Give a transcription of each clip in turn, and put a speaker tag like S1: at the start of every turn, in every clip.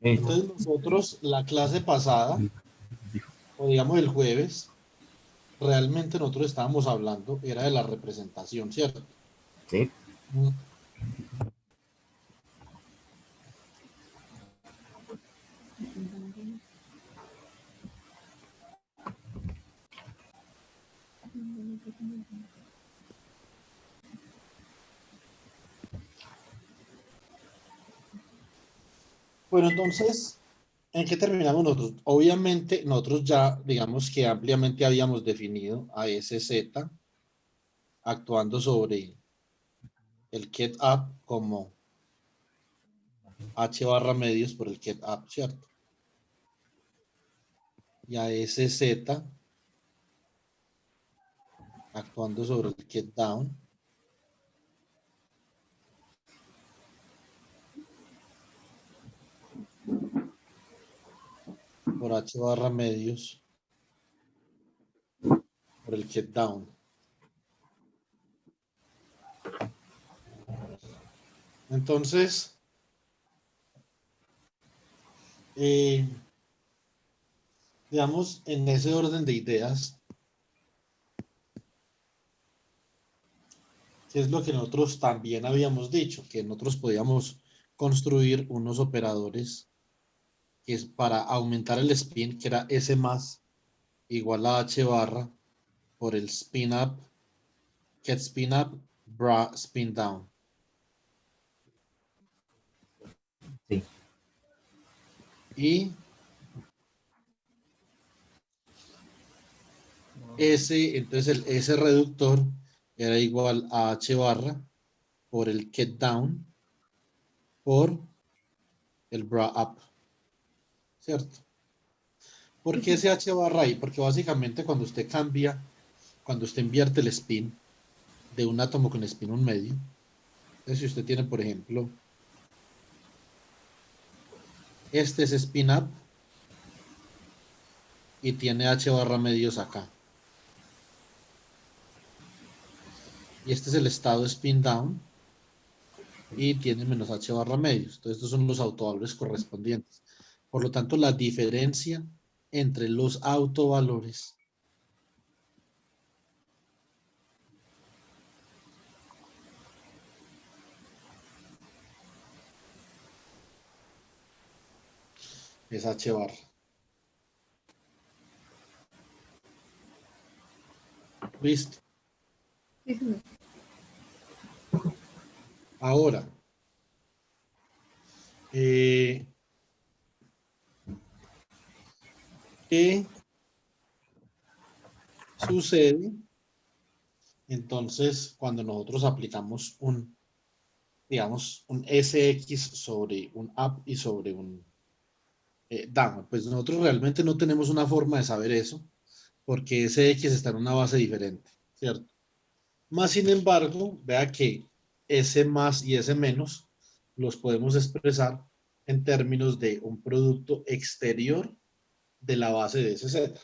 S1: Entonces nosotros, la clase pasada, o digamos el jueves, realmente nosotros estábamos hablando, era de la representación, ¿cierto?
S2: Sí.
S1: Mm. Bueno, entonces, ¿en qué terminamos nosotros? Obviamente, nosotros ya, digamos que ampliamente habíamos definido a ese Z actuando sobre el get up como H barra medios por el get up, ¿cierto? Y a ese Z actuando sobre el get down por H barra medios por el get down. Entonces, eh, digamos, en ese orden de ideas, que es lo que nosotros también habíamos dicho, que nosotros podíamos construir unos operadores que es para aumentar el spin, que era S más igual a H barra por el spin up, get spin up, bra spin down.
S2: Sí.
S1: Y S, entonces el S reductor era igual a H barra por el get down por el bra up, ¿cierto? ¿Por qué ese H barra ahí? Porque básicamente cuando usted cambia, cuando usted invierte el spin de un átomo con spin un medio, entonces si usted tiene, por ejemplo, este es spin up y tiene H barra medios acá. Y este es el estado spin down y tiene menos H barra medios. Entonces estos son los autovalores correspondientes. Por lo tanto, la diferencia entre los autovalores es H barra. ¿Listo? Ahora, ¿qué sucede? Entonces, cuando nosotros aplicamos un, digamos, un SX sobre un up y sobre un down, pues nosotros realmente no tenemos una forma de saber eso, porque SX está en una base diferente, ¿cierto? Más sin embargo, vea que S más y S menos los podemos expresar en términos de un producto exterior de la base de ese Z.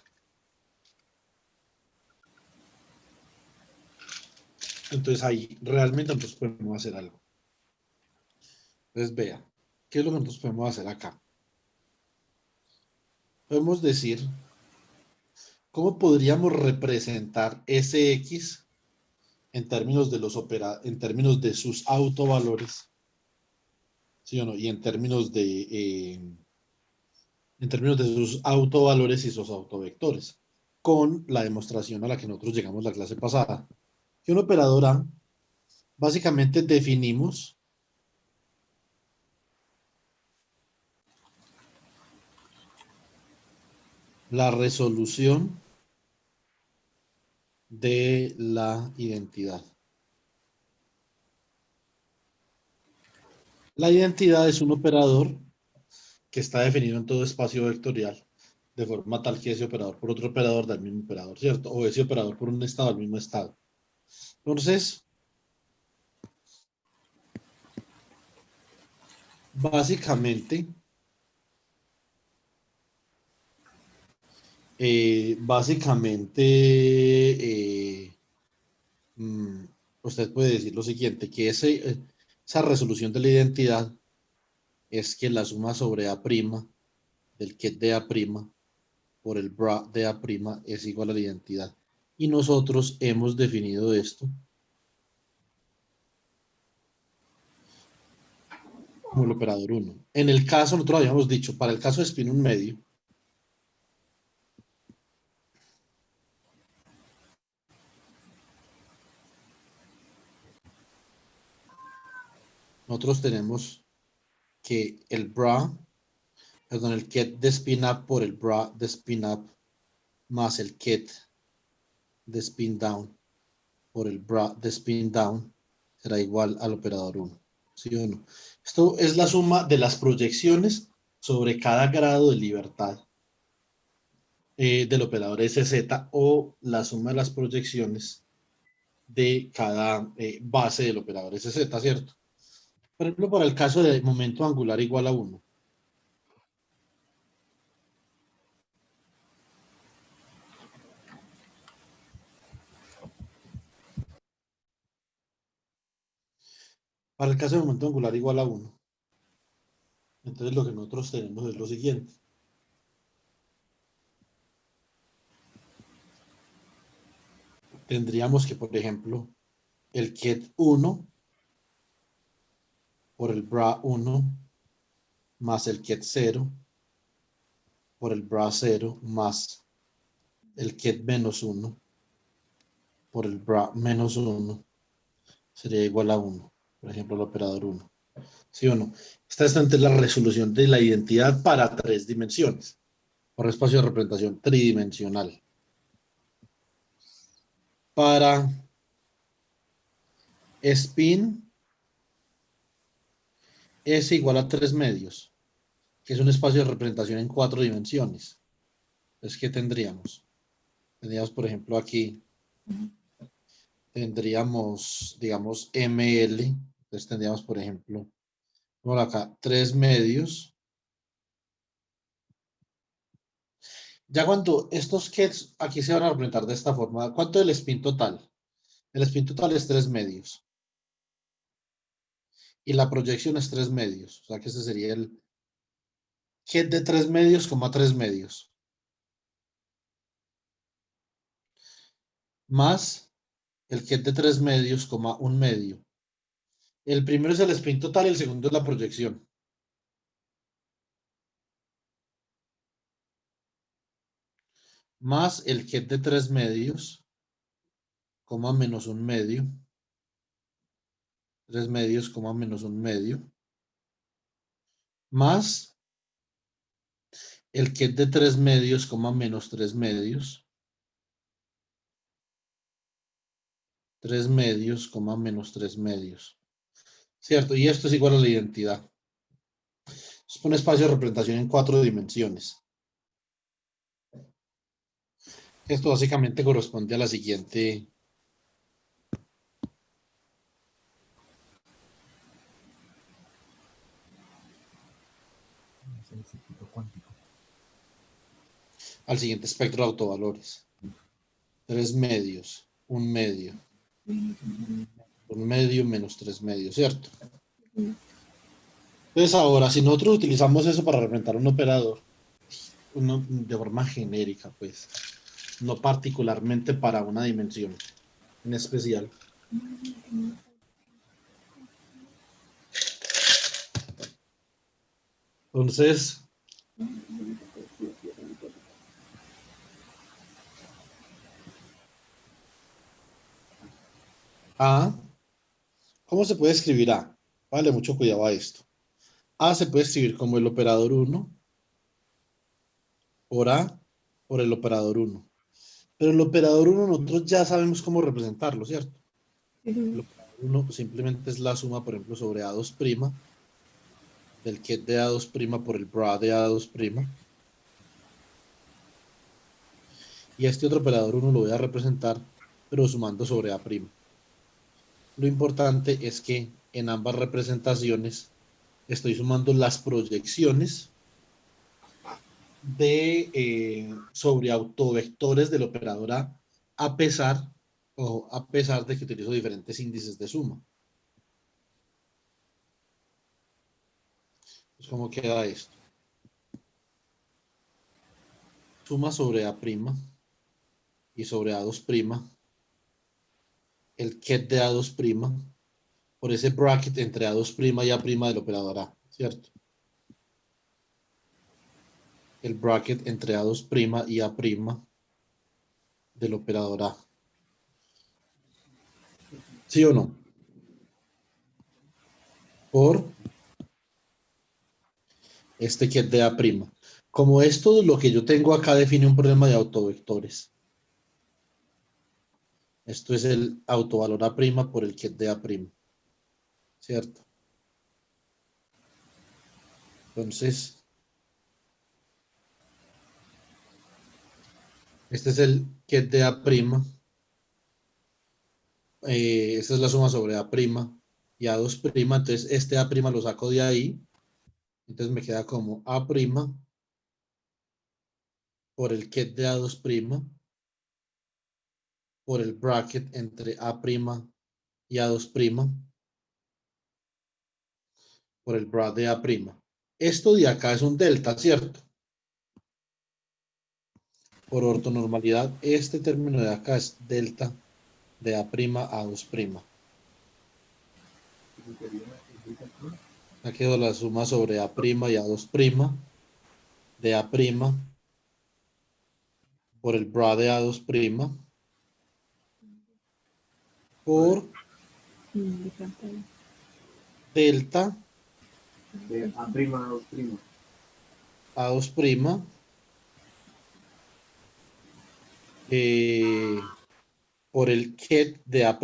S1: Entonces ahí realmente nosotros podemos hacer algo. Entonces vea, ¿qué es lo que nosotros podemos hacer acá? Podemos decir, ¿cómo podríamos representar SX en términos de en términos de sus autovalores? ¿Sí o no? Y en términos de sus autovalores y sus autovectores, con la demostración a la que nosotros llegamos la clase pasada. Que un operador A, básicamente definimos la resolución de la identidad. La identidad es un operador que está definido en todo espacio vectorial, de forma tal que ese operador por otro operador da el mismo operador, ¿cierto? O ese operador por un estado al mismo estado. Entonces, básicamente, básicamente, usted puede decir lo siguiente, que esa resolución de la identidad es que la suma sobre A' del ket de A' por el bra de A' es igual a la identidad. Y nosotros hemos definido esto como el operador 1. En el caso, nosotros habíamos dicho, para el caso de spin 1 medio, nosotros tenemos que el el ket de spin up por el bra de spin up más el ket de spin down por el bra de spin down será igual al operador 1. ¿Sí o no? Esto es la suma de las proyecciones sobre cada grado de libertad del operador SZ o la suma de las proyecciones de cada base del operador SZ, ¿cierto? Por ejemplo, para el caso de momento angular igual a 1. Para el caso de momento angular igual a 1. Entonces lo que nosotros tenemos es lo siguiente. Tendríamos que, por ejemplo, el ket 1 por el bra 1 más el ket 0 por el bra 0 más el ket menos 1 por el bra menos 1 sería igual a 1. Por ejemplo, el operador 1. ¿Sí o no? Esta es entonces la resolución de la identidad para 3 dimensiones, por espacio de representación tridimensional. Para spin S igual a 3 medios, que es un espacio de representación en 4 dimensiones. Entonces, ¿qué tendríamos? Tendríamos, por ejemplo, aquí, tendríamos, digamos, ML. Entonces tendríamos, por ejemplo, por acá, 3 medios. Ya cuando estos kets aquí se van a representar de esta forma, ¿cuánto es el spin total? El spin total es 3 medios. Y la proyección es 3 medios. O sea que ese sería el ket de 3 medios, 3 medios. Más el ket de 3 medios, 1 medio. El primero es el spin total y el segundo es la proyección. Más el ket de 3 medios, menos 1 medio. 3 medios, menos 1 medio. Más el ket de 3 medios, menos 3 medios. 3 medios, menos 3 medios. ¿Cierto? Y esto es igual a la identidad. Es un espacio de representación en 4 dimensiones. Esto básicamente corresponde a la siguiente. Al siguiente espectro de autovalores. 3 medios, 1 medio. 1 medio menos 3 medios, ¿cierto? Entonces ahora, si nosotros utilizamos eso para representar un operador, de forma genérica, pues, no particularmente para una dimensión en especial. Entonces, A, ¿cómo se puede escribir A? Vale, mucho cuidado a esto. A se puede escribir como el operador 1 por A por el operador 1. Pero el operador 1 nosotros ya sabemos cómo representarlo, ¿cierto? El operador 1 simplemente es la suma, por ejemplo, sobre A2' del ket de A2' por el bra de A2'. Y este otro operador 1 lo voy a representar, pero sumando sobre A'. Lo importante es que en ambas representaciones estoy sumando las proyecciones sobre autovectores del operador a pesar de que utilizo diferentes índices de suma. ¿Cómo queda esto? Suma sobre A' y sobre A2', el ket de A2' por ese bracket entre A2' y A' del operador A, ¿cierto? El bracket entre A2' y A' del operador A. ¿Sí o no? Por este ket de A'. Como esto, lo que yo tengo acá define un problema de autovectores. Esto es el autovalor A' por el ket de A', ¿cierto? Entonces, este es el ket de A'. Esta es la suma sobre A' y A2'. Entonces, este A' lo saco de ahí. Entonces me queda como A' por el ket de A2' por el bracket entre A' y A2' por el bra de A'. Esto de acá es un delta, ¿cierto? Por ortonormalidad, este término de acá es delta de A' A2'. Aquí quedó la suma sobre A' y A2' de A' por el bra de A2' por delta
S2: De A prima a 2 prima.
S1: A2' por el ket de A'.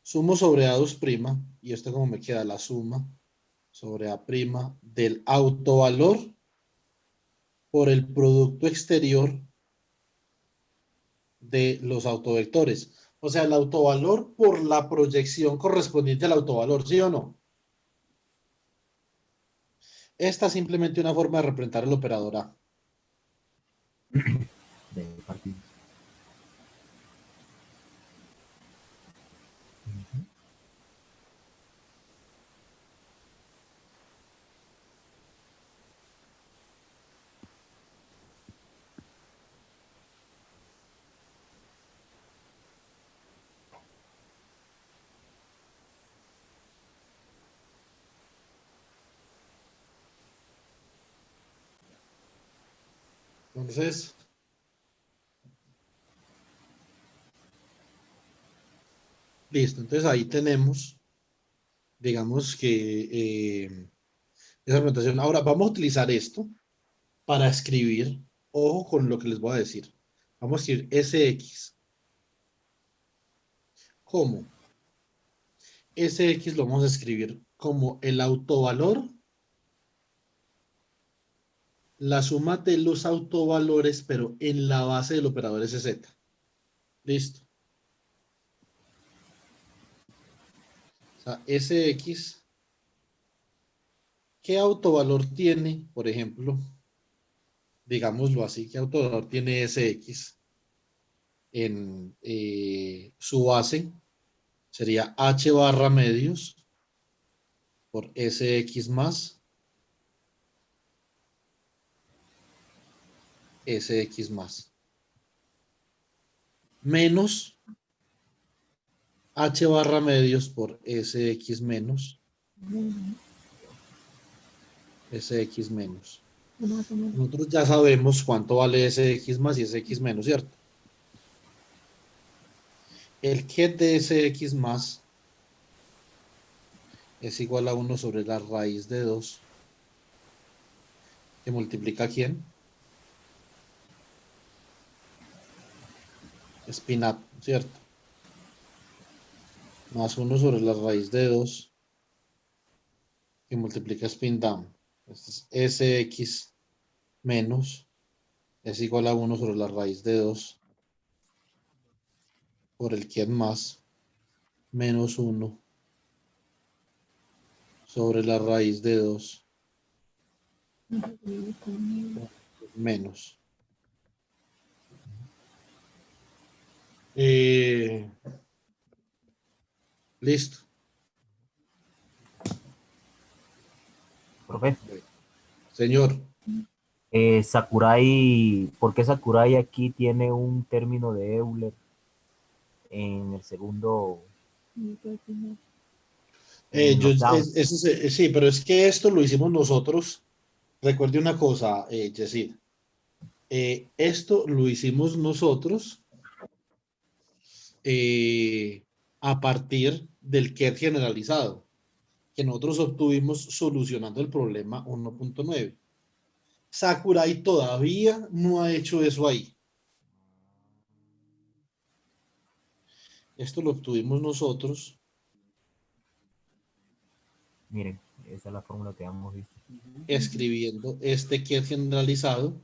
S1: Sumo sobre A2' y esto como me queda la suma sobre A' del autovalor por el producto exterior de los autovectores. O sea, el autovalor por la proyección correspondiente al autovalor, ¿sí o no? Esta es simplemente una forma de representar el operador A.
S2: De partidos.
S1: Entonces, listo. Entonces ahí tenemos, digamos que esa representación. Ahora vamos a utilizar esto para escribir, ojo con lo que les voy a decir. Vamos a escribir SX. ¿Cómo? SX lo vamos a escribir como el autovalor, la suma de los autovalores, pero en la base del operador SZ. Listo. O sea, SX, ¿qué autovalor tiene, por ejemplo? Digámoslo así, ¿qué autovalor tiene SX en su base? Sería H barra medios por SX más SX más. Menos H barra medios por SX menos SX menos. Nosotros ya sabemos cuánto vale SX más y SX menos, ¿cierto? El ket de SX más es igual a 1 sobre la raíz de 2 que multiplica ¿quién? Spin up, ¿cierto? Más 1 sobre la raíz de 2 que multiplica spin down. Este es SX menos es igual a 1 sobre la raíz de 2 por el ket más menos 1 sobre la raíz de 2 menos. Listo.
S3: Profe,
S1: Señor,
S3: Sakurai, ¿por qué Sakurai aquí tiene un término de Euler en el segundo? En knockdown?
S1: sí, pero es que esto lo hicimos nosotros. Recuerde una cosa, Yesid. Esto lo hicimos nosotros a partir del KET generalizado, que nosotros obtuvimos solucionando el problema 1.9. Sakurai todavía no ha hecho eso ahí. Esto lo obtuvimos nosotros.
S3: Miren, esa es la fórmula que hemos visto.
S1: Escribiendo este KET generalizado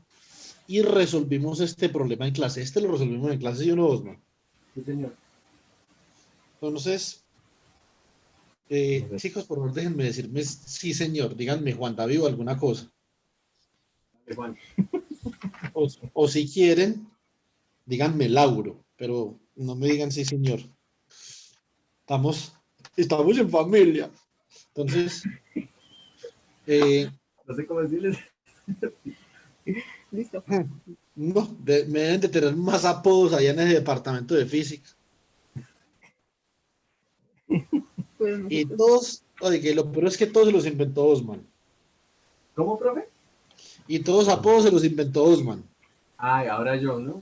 S1: y resolvimos este problema en clase. Este lo resolvimos en clase, ¿sí o no, Osman?
S2: Sí, señor.
S1: Entonces, chicos, por favor, déjenme decirme sí, señor. Díganme Juan David o alguna cosa.
S2: Dale, Juan.
S1: O si quieren, díganme Lauro, pero no me digan sí, señor. Estamos en familia. Entonces,
S2: No sé cómo decirles.
S4: Listo.
S1: no, me deben de tener más apodos allá en el departamento de física.
S4: Pues
S1: Y
S4: nosotros-
S1: todos, oye, lo peor es que todos se los inventó Osman.
S2: ¿Cómo, profe?
S1: Y todos apodos se los inventó Osman.
S2: Ay, ahora yo, ¿no?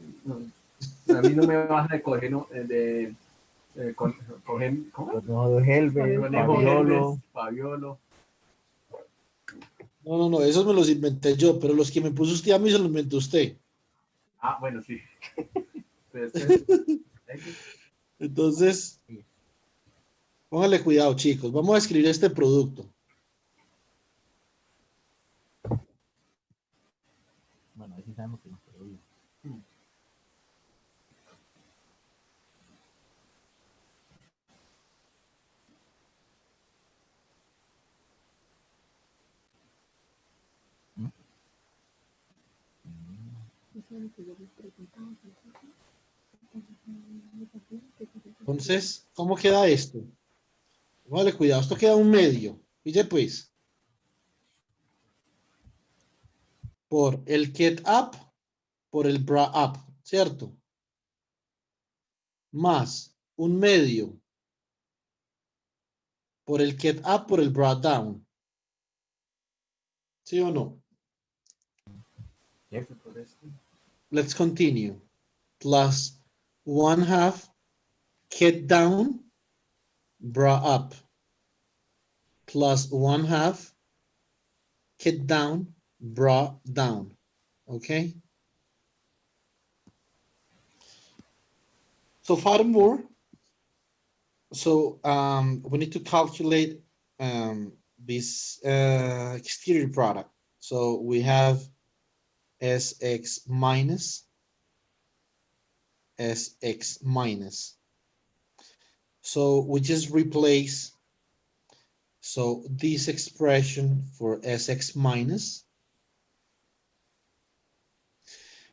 S2: A mí no me baja de coger, ¿no? Cogen, ¿cómo?
S3: Conejo de Helber,
S2: Conejo
S3: Fabiolo.
S2: Hermes, Fabiolo.
S1: No, esos me los inventé yo, pero los que me puso usted a mí se los inventó usted.
S2: Ah, bueno, sí. Después,
S1: Entonces, póngale cuidado, chicos. Vamos a escribir este producto.
S3: Bueno, ahí sí sabemos que nos quedó bien.
S1: Entonces, ¿cómo queda esto? Póngale cuidado, esto queda un medio. Fíjate pues, por el get up, por el bra up, ¿cierto? Más un medio por el get up, por el bra down. ¿Sí o no?
S3: Yes.
S1: Let's continue. Plus 1/2 get down, bra up. Plus 1/2 get down, bra down. Okay? So furthermore, we need to calculate this exterior product. So we have Sx minus, Sx minus. So we just replace, so this expression for Sx minus.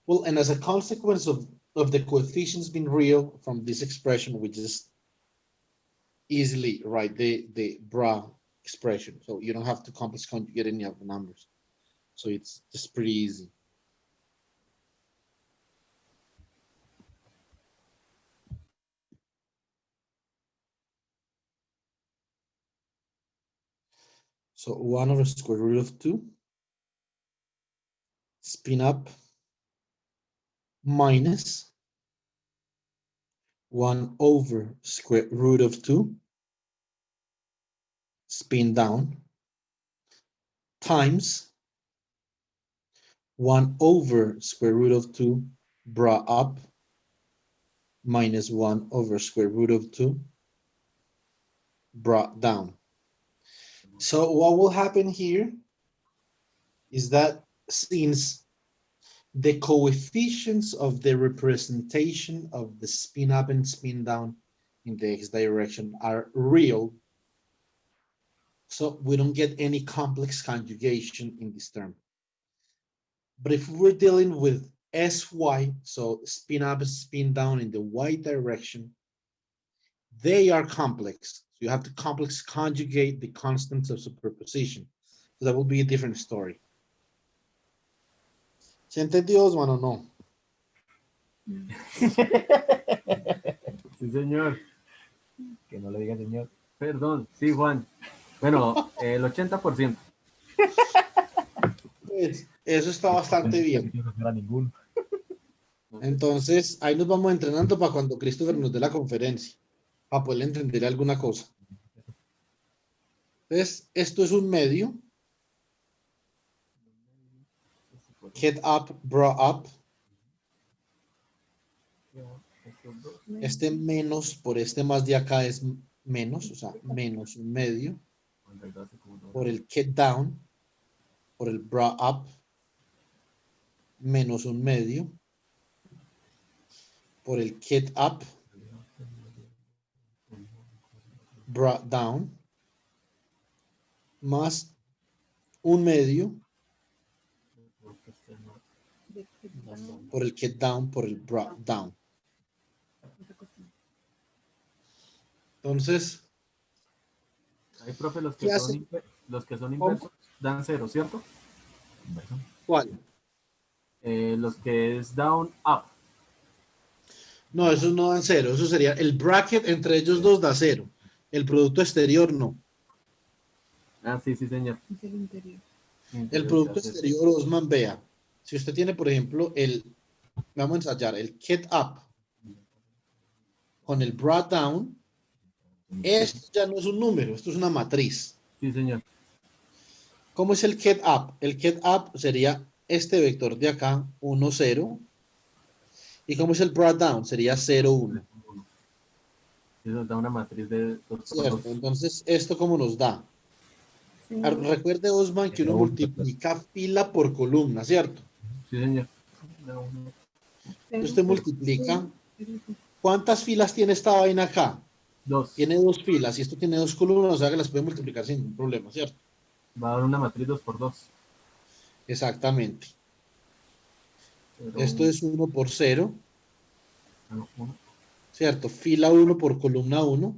S1: Well, and as a consequence of the coefficients being real from this expression, we just easily write the bra expression. So you don't have to complex conjugate any of the numbers. So it's just pretty easy. So 1 over square root of 2 spin up minus 1 over square root of 2 spin down times 1 over square root of 2 bra up minus 1 over square root of 2 brought down. So what will happen here is that since the coefficients of the representation of the spin up and spin down in the x direction are real, so we don't get any complex conjugation in this term. But if we're dealing with sy, so spin up, spin down in the y direction, they are complex. So you have to complex conjugate the constants of superposition. So that would be a different story. ¿Se entendió, Osman, o no?
S2: Sí, señor.
S3: Que no le diga señor.
S2: Perdón, sí, Juan. Bueno, el 80%.
S1: Pues, eso está bastante bien.
S3: No era ninguno.
S1: Entonces, ahí nos vamos entrenando para cuando Christopher nos dé la conferencia, para poder entender alguna cosa. Entonces, esto es un medio. Get up, brought up. Este menos por este más de acá es menos, o sea, menos un medio. Por el get down, por el brought up, menos un medio. Por el get up, brought down, más un medio por el get down, por el brought down. Entonces,
S2: Ahí, profe,
S1: ¿qué hace?
S2: los que son
S1: ¿Cómo?
S2: inversos dan 0, ¿cierto?
S1: ¿Cuál?
S2: Los que es down, up.
S1: No, esos no dan cero. Eso sería el bracket entre ellos dos da cero. El producto exterior no.
S2: Ah, sí, sí, señor.
S4: Es el interior.
S1: El producto exterior, Osman, vea. Si usted tiene, por ejemplo, vamos a ensayar, el get up con el brought down, esto ya no es un número, esto es una matriz.
S2: Sí, señor.
S1: ¿Cómo es el get up? El get up sería este vector de acá, 1, 0. ¿Y cómo es el brought down? Sería 0, 1.
S2: Eso da una matriz de 2 por 2.
S1: ¿Cierto? Entonces, ¿esto cómo nos da?
S4: Sí,
S1: Recuerde, Osman, que uno multiplica fila por columna, ¿cierto?
S2: Sí, señor.
S1: Usted multiplica. ¿Cuántas filas tiene esta vaina acá?
S2: 2.
S1: Tiene 2 filas y esto tiene 2 columnas, o sea que las puede multiplicar sin ningún problema, ¿cierto?
S2: Va a dar una matriz 2 por 2.
S1: Exactamente. Esto es 1 por 0, ¿cierto? Fila 1 por columna 1.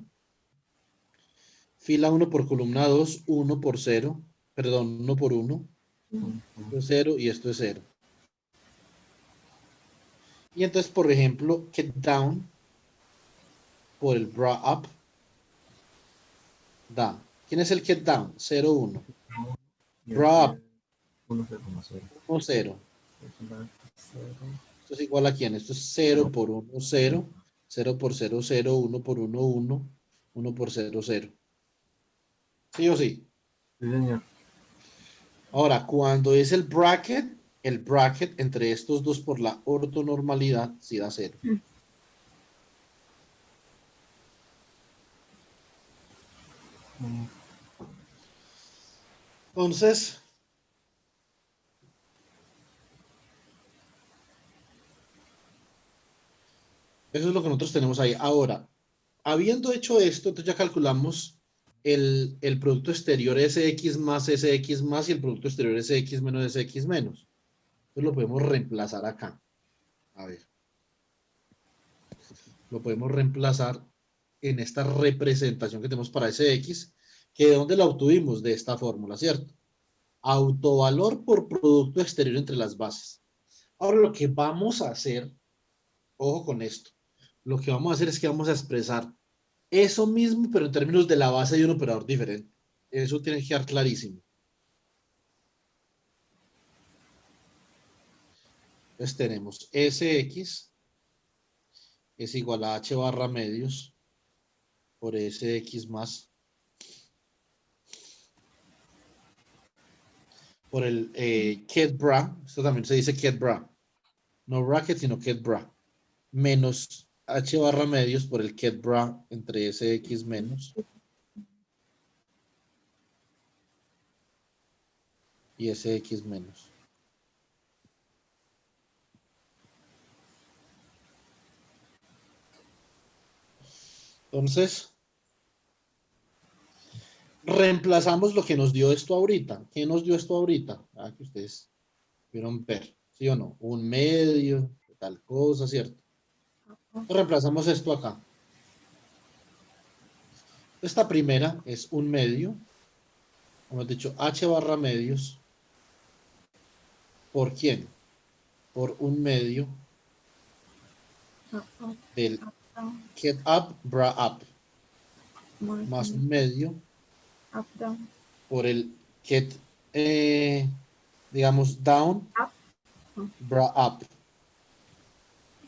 S1: Fila 1 por columna 2, 1 por 0. Perdón, 1 por 1. Esto es 0 y esto es 0. Y entonces, por ejemplo, get down por el brought up da. ¿Quién es el get down? 0, 1. Brought up,
S2: 1, 0.
S1: 1, 0. Esto es igual a quién? Esto es 0 por 1, 0. 0 por 0, 0. 1 por 1, 1. 1 por 0, 0. ¿Sí o sí?
S2: Sí, señor.
S1: Ahora, cuando es el bracket entre estos dos por la ortonormalidad sí da 0. Entonces, eso es lo que nosotros tenemos ahí. Ahora, habiendo hecho esto, entonces ya calculamos el producto exterior SX más SX más y el producto exterior SX menos SX menos. Entonces lo podemos reemplazar acá. A ver. Lo podemos reemplazar en esta representación que tenemos para SX, que de dónde la obtuvimos de esta fórmula, ¿cierto? Autovalor por producto exterior entre las bases. Ahora lo que vamos a hacer, ojo con esto, lo que vamos a hacer es que vamos a expresar eso mismo, pero en términos de la base de un operador diferente. Eso tiene que quedar clarísimo. Entonces tenemos SX es igual a H barra medios por SX más por el get bra, esto también se dice get bra, no bracket, sino get bra, menos H barra medios por el get bra entre SX menos y SX menos. Entonces, reemplazamos lo que nos dio esto ahorita. ¿Qué nos dio esto ahorita? Ah, que ustedes vieron ver, ¿sí o no? Un medio, tal cosa, ¿cierto? Reemplazamos esto acá. Esta primera es un medio hemos dicho h barra medios, ¿por quién? Por un medio
S4: Up, up,
S1: del
S4: up, down.
S1: get up, bra up,
S4: Más
S1: más un medio
S4: up, down.
S1: por el get, digamos, down,
S4: Up.
S1: bra up,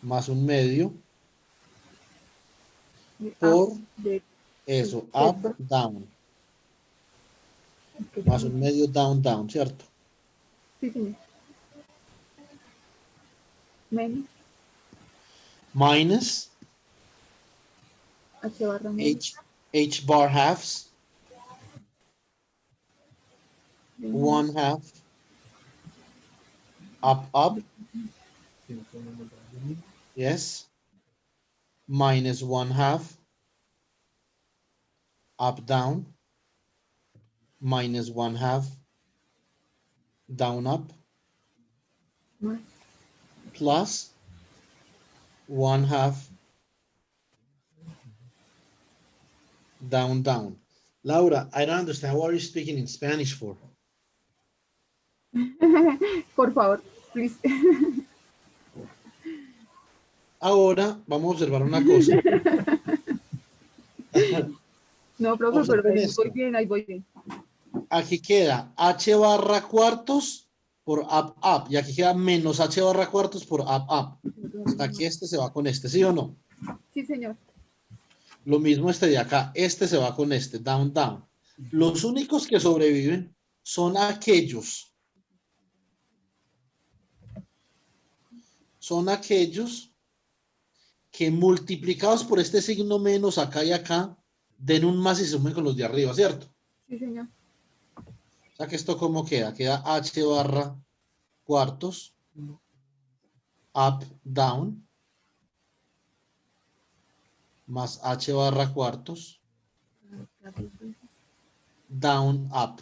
S1: más un medio
S4: Y
S1: por
S4: up de
S1: eso,
S4: get
S1: up,
S4: bra-
S1: down,
S4: que
S1: más
S4: down.
S1: un medio down, down, ¿cierto?
S4: Sí, señor. Menos
S1: Minus
S4: H barra menos.
S1: h bar halves,
S4: De
S1: 1 half, up, up, yes, minus 1 half, up, down, minus 1 half, down, up,
S4: más
S1: plus 1 half, down, down. Laura, I don't understand what you're speaking in Spanish for.
S4: Por favor, please.
S1: Ahora vamos a observar una cosa.
S4: No, profe, pero
S1: Observen
S4: ahí
S1: esto.
S4: voy bien, ahí voy bien.
S1: Aquí queda h barra cuartos por up, up. Y aquí queda menos h barra cuartos por up, up. Hasta aquí este se va con este, ¿sí o no?
S4: Sí, señor.
S1: Lo mismo este de acá. Este se va con este, down, down. Los únicos que sobreviven son aquellos. Son aquellos que multiplicados por este signo menos acá y acá, den un más y se sumen con los de arriba, ¿cierto?
S4: Sí, señor.
S1: O sea que esto ¿cómo queda? Queda h barra cuartos, up, down, más h barra cuartos, down, up.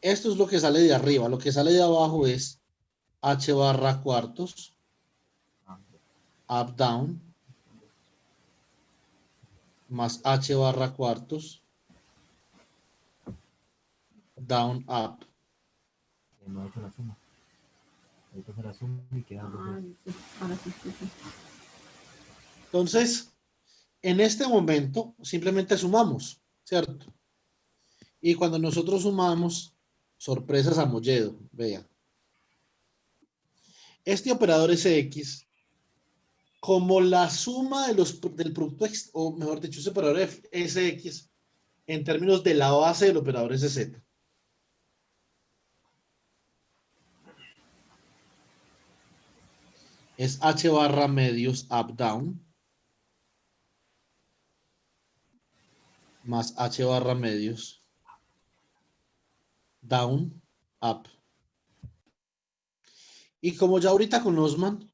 S1: Esto es lo que sale de arriba. Lo que sale de abajo es h barra cuartos, up, down, más h barra cuartos, down, up.
S3: No he hecho la suma. Ahorita hacer la suma y quedan los
S4: Ah,
S3: dos.
S4: sí. Ahora sí, sí, sí.
S1: Entonces, en este momento simplemente sumamos, ¿cierto? Y cuando nosotros sumamos, sorpresas a Molledo, vea. Este operador SX, como la suma de del producto, o mejor dicho, ese operador SX, en términos de la base del operador SZ. Es H barra medios up, down, más H barra medios down, up. Y como ya ahorita con Osman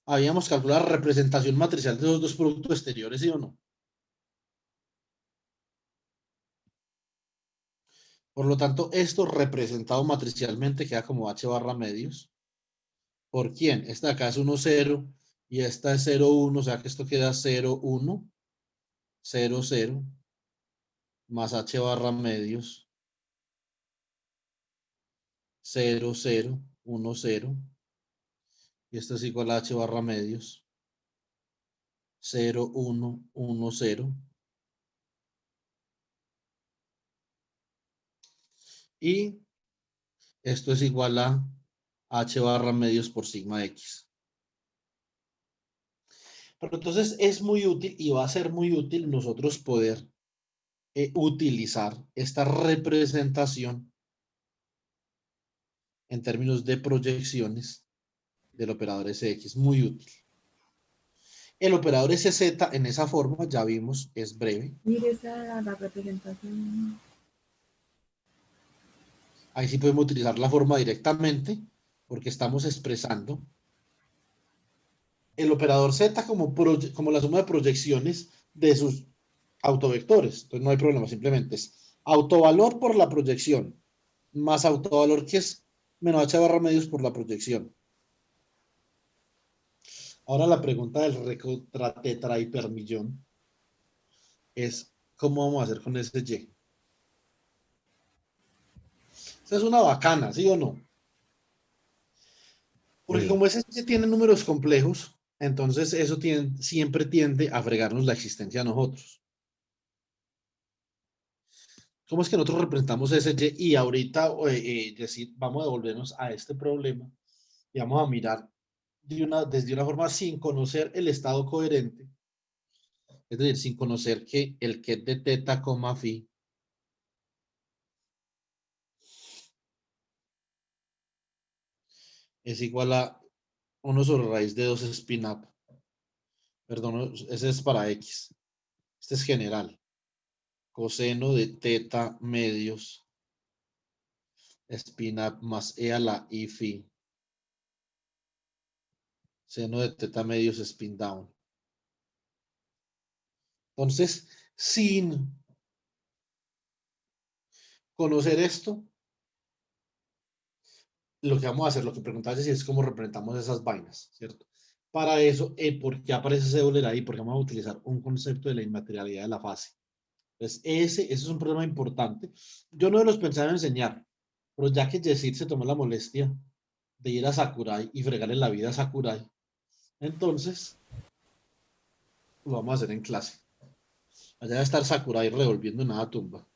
S1: habíamos calculado la representación matricial de los dos productos exteriores, ¿sí o no? Por lo tanto, esto representado matricialmente queda como H barra medios. ¿Por quién? Esta de acá es 1, 0 y esta es 0, 1, o sea que esto queda 0, 1, 0, 0, más H barra medios, 0, 0, 1, 0, y esto es igual a H barra medios, 0, 1, 1, 0, y esto es igual a H barra medios por sigma X. Pero entonces es muy útil y va a ser muy útil nosotros poder utilizar esta representación en términos de proyecciones del operador SX, muy útil. El operador SZ en esa forma, ya vimos, es breve.
S4: Mire esa la representación.
S1: Ahí sí podemos utilizar la forma directamente porque estamos expresando el operador Z como la suma de proyecciones de sus autovectores. Entonces no hay problema, simplemente es autovalor por la proyección más autovalor que es menos h barra medios por la proyección. Ahora la pregunta del tetra hipermillón es ¿cómo vamos a hacer con ese Y? Esa es una bacana, ¿sí o no? Porque
S3: Sí.
S1: como ese Y tiene números complejos, entonces eso siempre tiende a fregarnos la existencia a nosotros. ¿Cómo es que nosotros representamos ese Y? Y ahorita vamos a devolvernos a este problema y vamos a mirar desde una forma sin conocer el estado coherente, es decir, sin conocer que el ket de teta, phi es igual a 1 sobre raíz de 2 spin up. Perdón, ese es para X. Este es general. Coseno de teta medios spin up más E a la I phi. Seno de teta medios spin down. Entonces, sin conocer esto, lo que vamos a hacer, lo que preguntaste si es cómo representamos esas vainas, ¿cierto? Para eso, ¿por qué aparece ese Euler ahí? Porque vamos a utilizar un concepto de la inmaterialidad de la fase. Entonces, ese es un problema importante. Yo no los pensaba enseñar, pero ya que Yesid se tomó la molestia de ir a Sakurai y fregarle la vida a Sakurai, entonces lo vamos a hacer en clase. Allá va a estar Sakurai revolviendo en una tumba.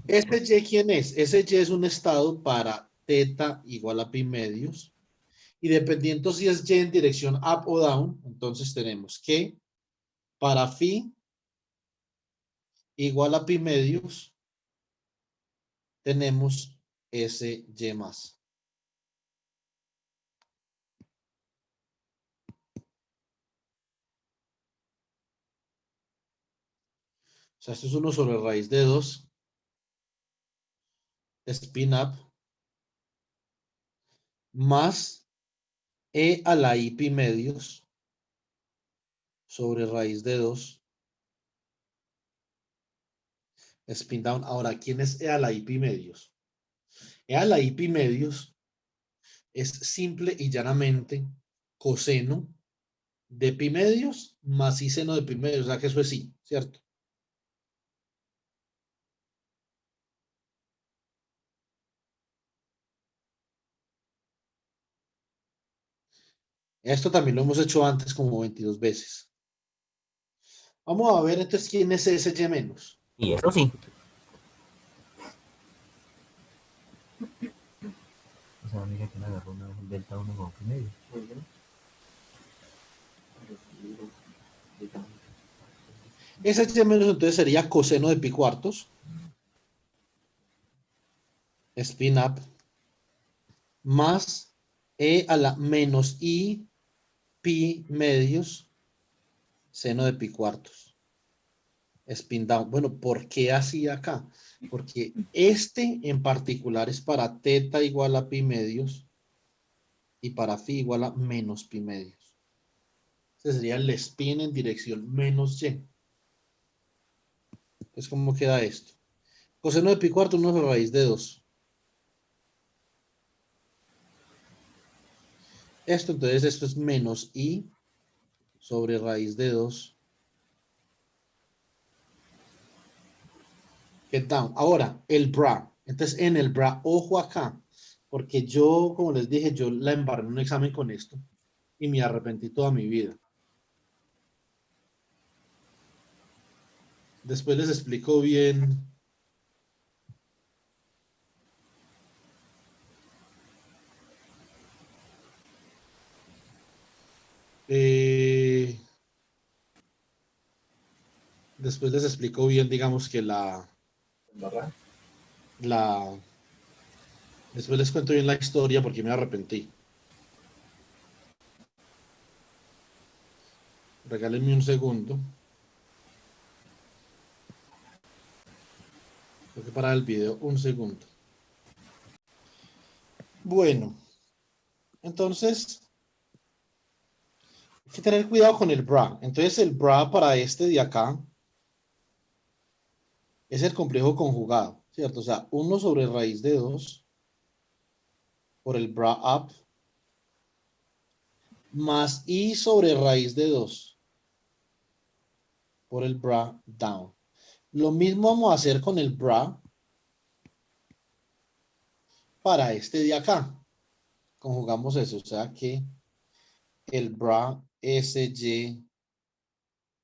S1: ¿Ese Y quién es? Ese Y es un estado para teta igual a pi medios. Y dependiendo si es Y en dirección up o down, entonces tenemos que para phi igual a pi medios, tenemos ese Y más. O sea, esto es 1 sobre raíz de 2 spin up más E a la I pi medios sobre raíz de 2 spin down. Ahora, ¿quién es E a la I pi medios? E a la I pi medios es simple y llanamente coseno de pi medios más I seno de pi medios. O sea que eso es I, ¿cierto? Esto también lo hemos hecho antes como 22 veces. Vamos a ver entonces quién es ese Y menos.
S3: Y eso sí. O sea, mira que me agarró una delta 1 con pi medio.
S1: Ese Y menos entonces sería coseno de pi cuartos. Spin up. Más E a la menos I pi medios. Seno de pi cuartos. Spin down. Bueno, ¿por qué así acá? Porque este en particular es para teta igual a pi medios y para phi igual a menos pi medios. Ese sería el spin en dirección menos y. Entonces, ¿cómo queda esto? Coseno de pi cuarto, 1 sobre raíz de 2. Entonces, esto es menos i sobre raíz de 2. Get down. Ahora, el bra. Entonces, en el bra, ojo acá, porque yo, como les dije, yo la embarré en un examen con esto y me arrepentí toda mi vida. Después les explico bien. Después les explico bien, digamos que después les cuento bien la historia porque me arrepentí. Regálenme un segundo. Tengo que parar el video un segundo. Bueno, entonces hay que tener cuidado con el bra. Entonces el bra para este de acá es el complejo conjugado, ¿cierto? O sea, 1 sobre raíz de 2 por el bra up más i sobre raíz de 2 por el bra down. Lo mismo vamos a hacer con el bra para este de acá. Conjugamos eso, o sea que el bra SY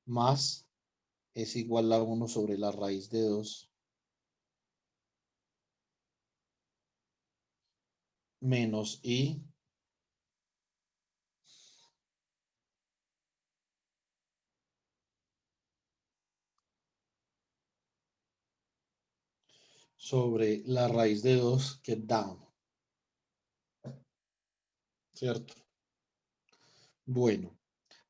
S1: más es igual a 1 sobre la raíz de 2 menos I sobre la raíz de 2 que es down. ¿Cierto? Bueno,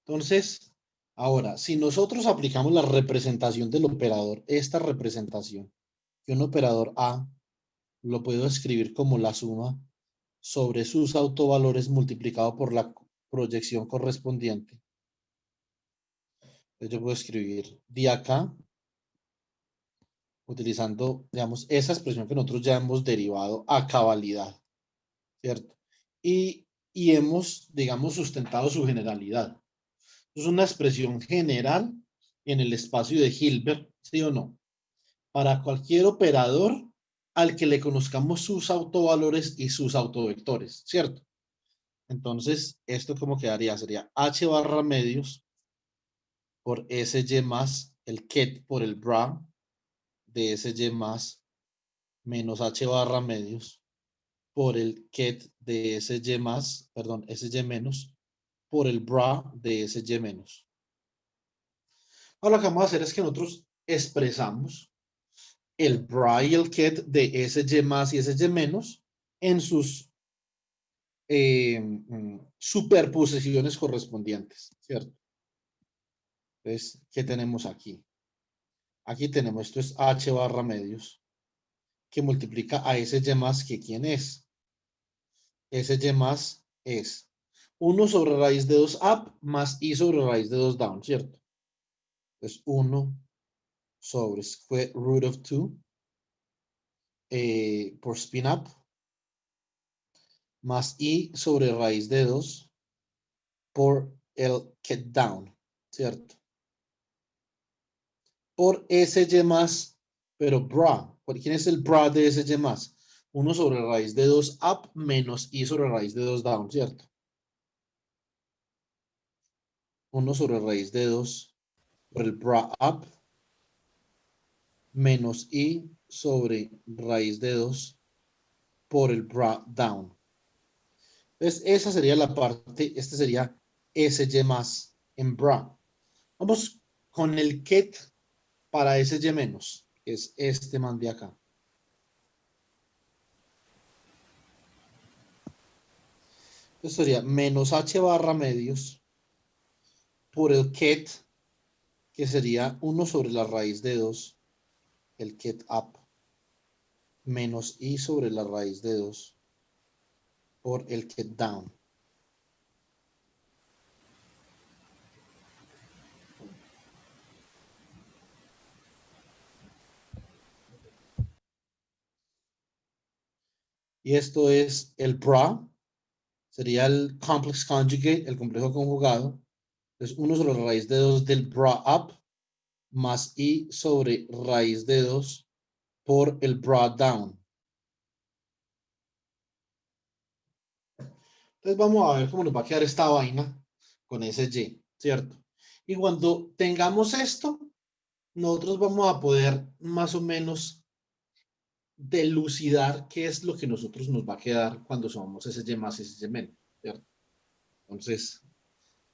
S1: entonces, ahora, si nosotros aplicamos la representación del operador, esta representación, que un operador A lo puedo escribir como la suma sobre sus autovalores multiplicado por la proyección correspondiente. Entonces yo puedo escribir de acá, utilizando, digamos, esa expresión que nosotros ya hemos derivado a cabalidad, ¿cierto? Y hemos, digamos, sustentado su generalidad. Es una expresión general en el espacio de Hilbert, ¿sí o no? Para cualquier operador al que le conozcamos sus autovalores y sus autovectores, ¿cierto? Entonces, ¿esto cómo quedaría? Sería H barra medios por SY más el ket por el bra de SY más menos H barra medios por el ket de SY más, perdón, SY menos por el bra de SY menos. Ahora lo que vamos a hacer es que nosotros expresamos el bra y el ket de SY más y SY menos en sus superposiciones correspondientes, ¿cierto? Entonces, ¿qué tenemos aquí? Aquí tenemos, esto es H barra medios, que multiplica a SY más, que ¿quién es? SY más es 1 sobre raíz de 2 up más I sobre raíz de 2 down, ¿cierto? Entonces, 1 sobre square root of 2 por spin up más I sobre raíz de 2 por el get down, ¿cierto? Por SY más, pero bra. ¿Quién es el bra de SY más? 1 sobre raíz de 2 up menos I sobre raíz de 2 down, ¿cierto? 1 sobre raíz de 2 por el bra up menos I sobre raíz de 2 por el bra down. Entonces, esa sería la parte, este sería SY más en bra. Vamos con el ket para SY menos, que es este man de acá. Entonces sería menos H barra medios por el ket, que sería 1 sobre la raíz de 2, el ket up, menos I sobre la raíz de 2 por el ket down. Y esto es el bra, sería el complex conjugate, el complejo conjugado. Entonces 1 sobre la raíz de 2 del bra up más I sobre raíz de 2 por el bra down. Entonces vamos a ver cómo nos va a quedar esta vaina con ese Y, ¿cierto? Y cuando tengamos esto, nosotros vamos a poder más o menos delucidar qué es lo que nosotros nos va a quedar cuando somos ese Y más y ese Y menos, ¿cierto? Entonces,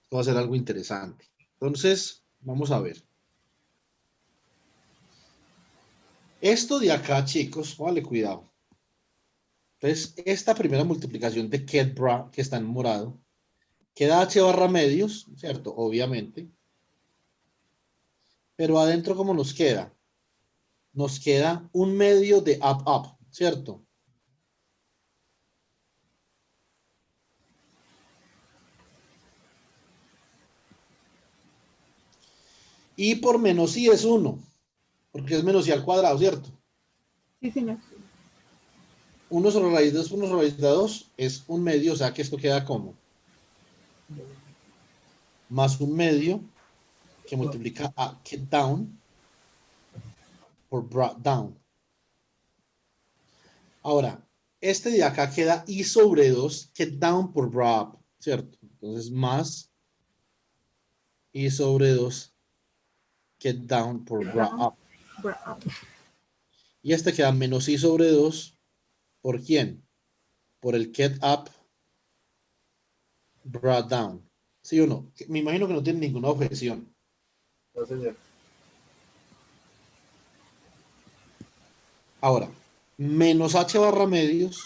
S1: esto va a ser algo interesante. Entonces, vamos a ver. Esto de acá, chicos, vale, cuidado. Entonces, esta primera multiplicación de ket bra, que está en morado, queda H barra medios, ¿cierto? Obviamente. Pero adentro, ¿cómo nos queda? Nos queda un medio de up, ¿cierto? Y por menos I es 1, porque es menos I al cuadrado, ¿cierto?
S4: Sí, señor.
S1: 1 sobre raíz de 2 por 1 sobre raíz de 2 es un medio, o sea que esto queda como más un medio que multiplica a get down por brought down. Ahora, este de acá queda i sobre 2 get down por brought up, ¿cierto? Entonces, más i sobre 2 get down por brought up. Y este queda menos i sobre 2, ¿por quién? Por el get up brought down. ¿Sí o no? Me imagino que no tiene ninguna objeción.
S2: No, señor.
S1: Ahora, menos h barra medios.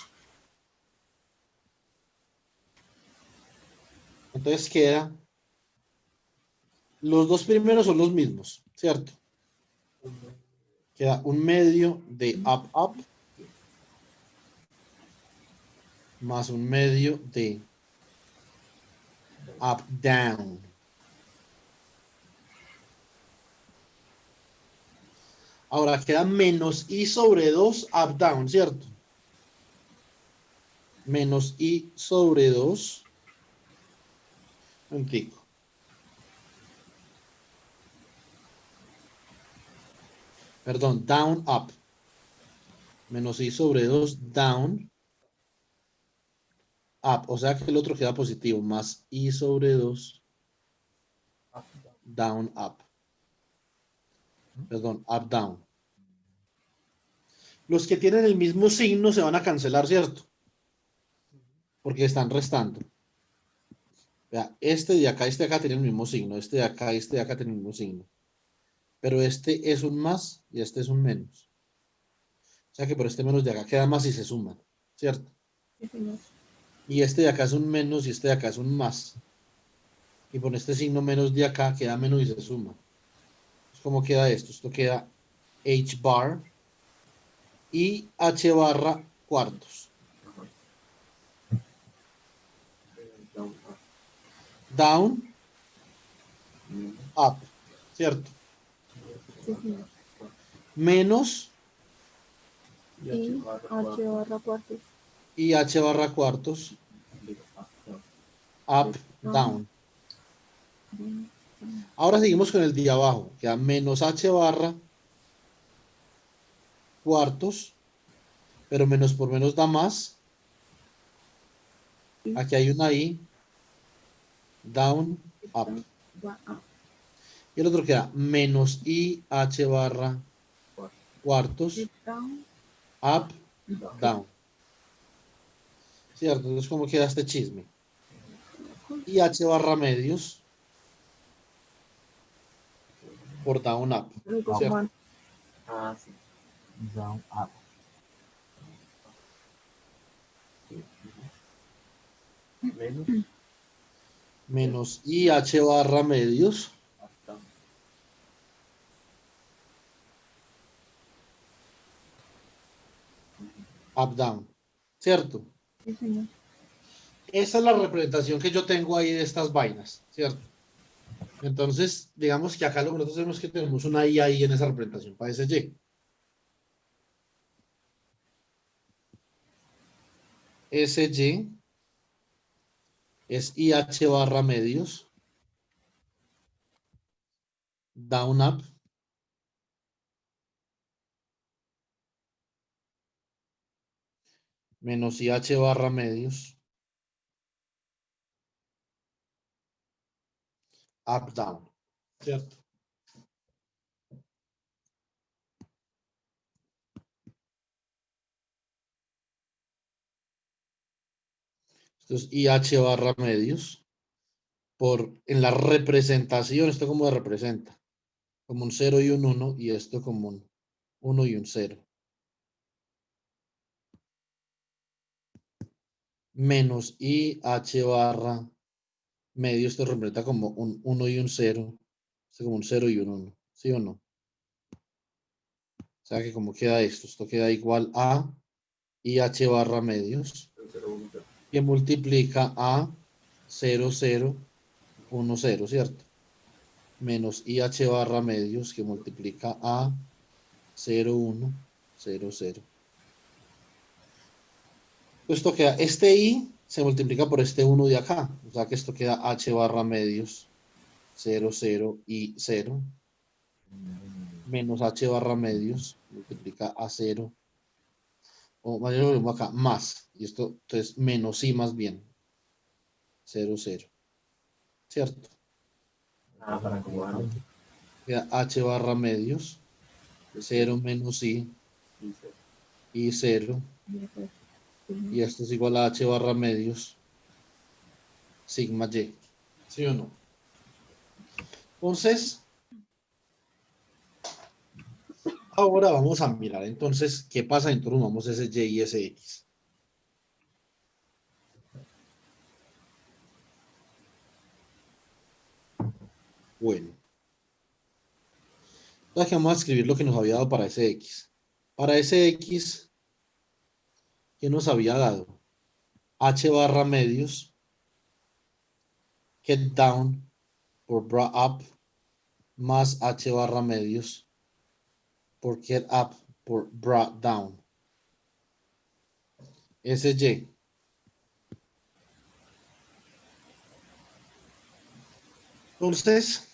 S1: Entonces queda, los dos primeros son los mismos, ¿cierto? Queda un medio de up, up, más un medio de up, down. Ahora queda menos i sobre 2 up, down, ¿cierto? Menos i sobre 2. Un pico. Perdón, down, up. Menos i sobre 2, down, up. O sea que el otro queda positivo. Más i sobre 2, down, up. Perdón, up, down. Los que tienen el mismo signo se van a cancelar, ¿cierto? Porque están restando. Vea, este de acá tienen el mismo signo. Este de acá tienen el mismo signo. Pero este es un más y este es un menos. O sea que por este menos de acá queda más y se suman, ¿cierto?
S4: Sí, señor.
S1: Y este de acá es un menos y este de acá es un más. Y por este signo menos de acá queda menos y se suma. ¿Cómo queda esto? Esto queda h bar y h barra cuartos. Down, up, ¿cierto?
S4: Sí, señor.
S1: Menos
S4: Y H barra cuartos.
S1: y h barra cuartos, up, down. Ahora seguimos con el de abajo. Queda menos h barra cuartos, pero menos por menos da más. Aquí hay una i, down, up. Y el otro queda menos i h barra cuartos, up, down. ¿Cierto? Entonces, ¿cómo queda este chisme? Y h barra medios por down, up. ¿Cierto?
S2: Ah, sí.
S3: Down, up.
S2: Menos.
S1: Menos i h barra medios up, down. ¿Cierto?
S4: Sí, señor.
S1: Esa es la representación que yo tengo ahí de estas vainas, ¿cierto? Entonces, digamos que acá lo que nosotros vemos es que tenemos una i ahí en esa representación para ese y. Ese y es ih barra medios down, up, menos ih barra medios up, down, ¿cierto? Entonces, ih barra medios en la representación, esto como representa, como un 0 y un 1, y esto como un 1 y un 0. Menos ih barra medios, esto representa como un 1 y un 0, esto como un 0 y un 1, ¿sí o no? O sea que como queda esto queda igual a ih barra medios, que multiplica a 0, 0, 1, 0, ¿cierto? Menos ih barra medios, que multiplica a 0, 1, 0, 0. Esto queda, este i se multiplica por este 1 de acá, o sea que esto queda h barra medios 0, 0 y 0, menos h barra medios, multiplica a 0, o más bien lo mismo acá, más, y esto, entonces, menos i más bien, 0, 0, ¿cierto?
S2: Para acomodarlo.
S1: Queda h barra medios, 0 menos i y 0, y esto es igual a h barra medios, sigma y, ¿sí o no? Entonces, ahora vamos a mirar entonces qué pasa dentro tomamos ese y y ese x. Bueno, entonces aquí vamos a escribir lo que nos había dado para ese x. Para ese x, ¿qué nos había dado? H barra medios, get down por bra up, más h barra medios por get up por bra down. Ese y. Entonces,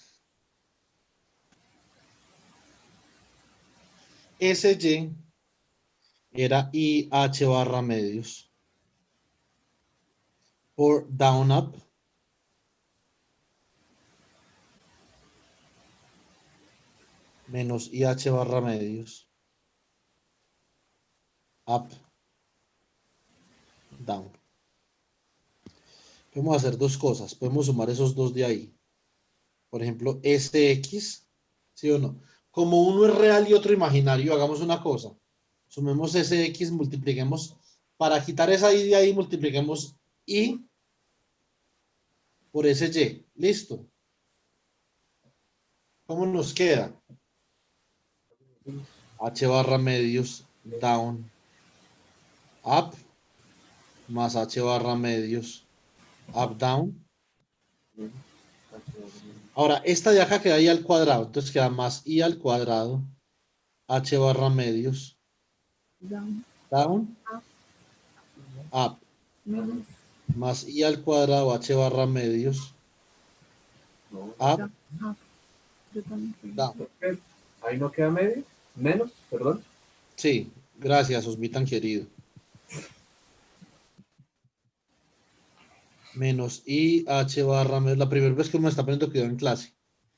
S1: ese y era i h barra medios por down up menos IH barra medios, up, down. Podemos hacer dos cosas, podemos sumar esos dos de ahí. Por ejemplo, este X, ¿sí o no? Como uno es real y otro imaginario, hagamos una cosa. Sumemos ese X, multipliquemos, para quitar esa I de ahí, multipliquemos I por ese Y. Listo. ¿Cómo nos queda? H barra medios, down, up, más H barra medios, up, down. Ahora, esta de acá queda I al cuadrado, entonces queda más I al cuadrado, H barra medios,
S4: Down.
S1: down, up,
S4: Menos.
S1: más I al cuadrado, H barra medios, up,
S4: Down. Up. Yo también creo.
S1: down.
S2: Ahí no queda medio. Menos, perdón.
S1: Sí, gracias, Osmi tan querido. Menos I, H barra medios, la primera vez que uno está poniendo cuidado en clase.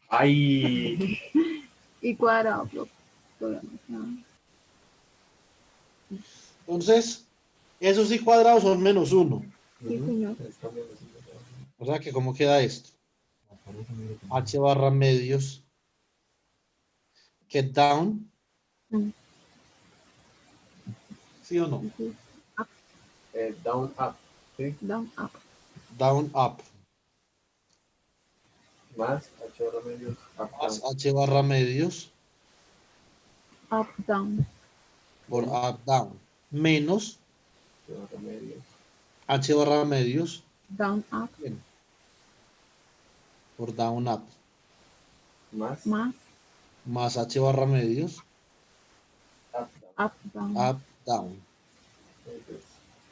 S2: Ay.
S4: Y cuadrado, pero todavía no.
S1: Entonces, esos I cuadrados son menos 1.
S4: Sí, señor.
S1: O sea que, ¿cómo queda esto? H barra medios, get down,
S4: Mm.
S1: ¿sí o no?
S4: Sí.
S2: Down, up. ¿Sí?
S4: Down, up.
S1: Down, up,
S2: Más H barra medios, up,
S1: más
S2: down.
S1: H barra medios,
S4: Up, down.
S1: por up, down, menos
S2: H barra medios.
S1: H barra medios,
S4: Down, up.
S1: por down, up,
S2: Más
S4: Más.
S1: más H barra medios,
S2: up, down.
S4: Up, down.
S1: up, down.
S2: Entonces,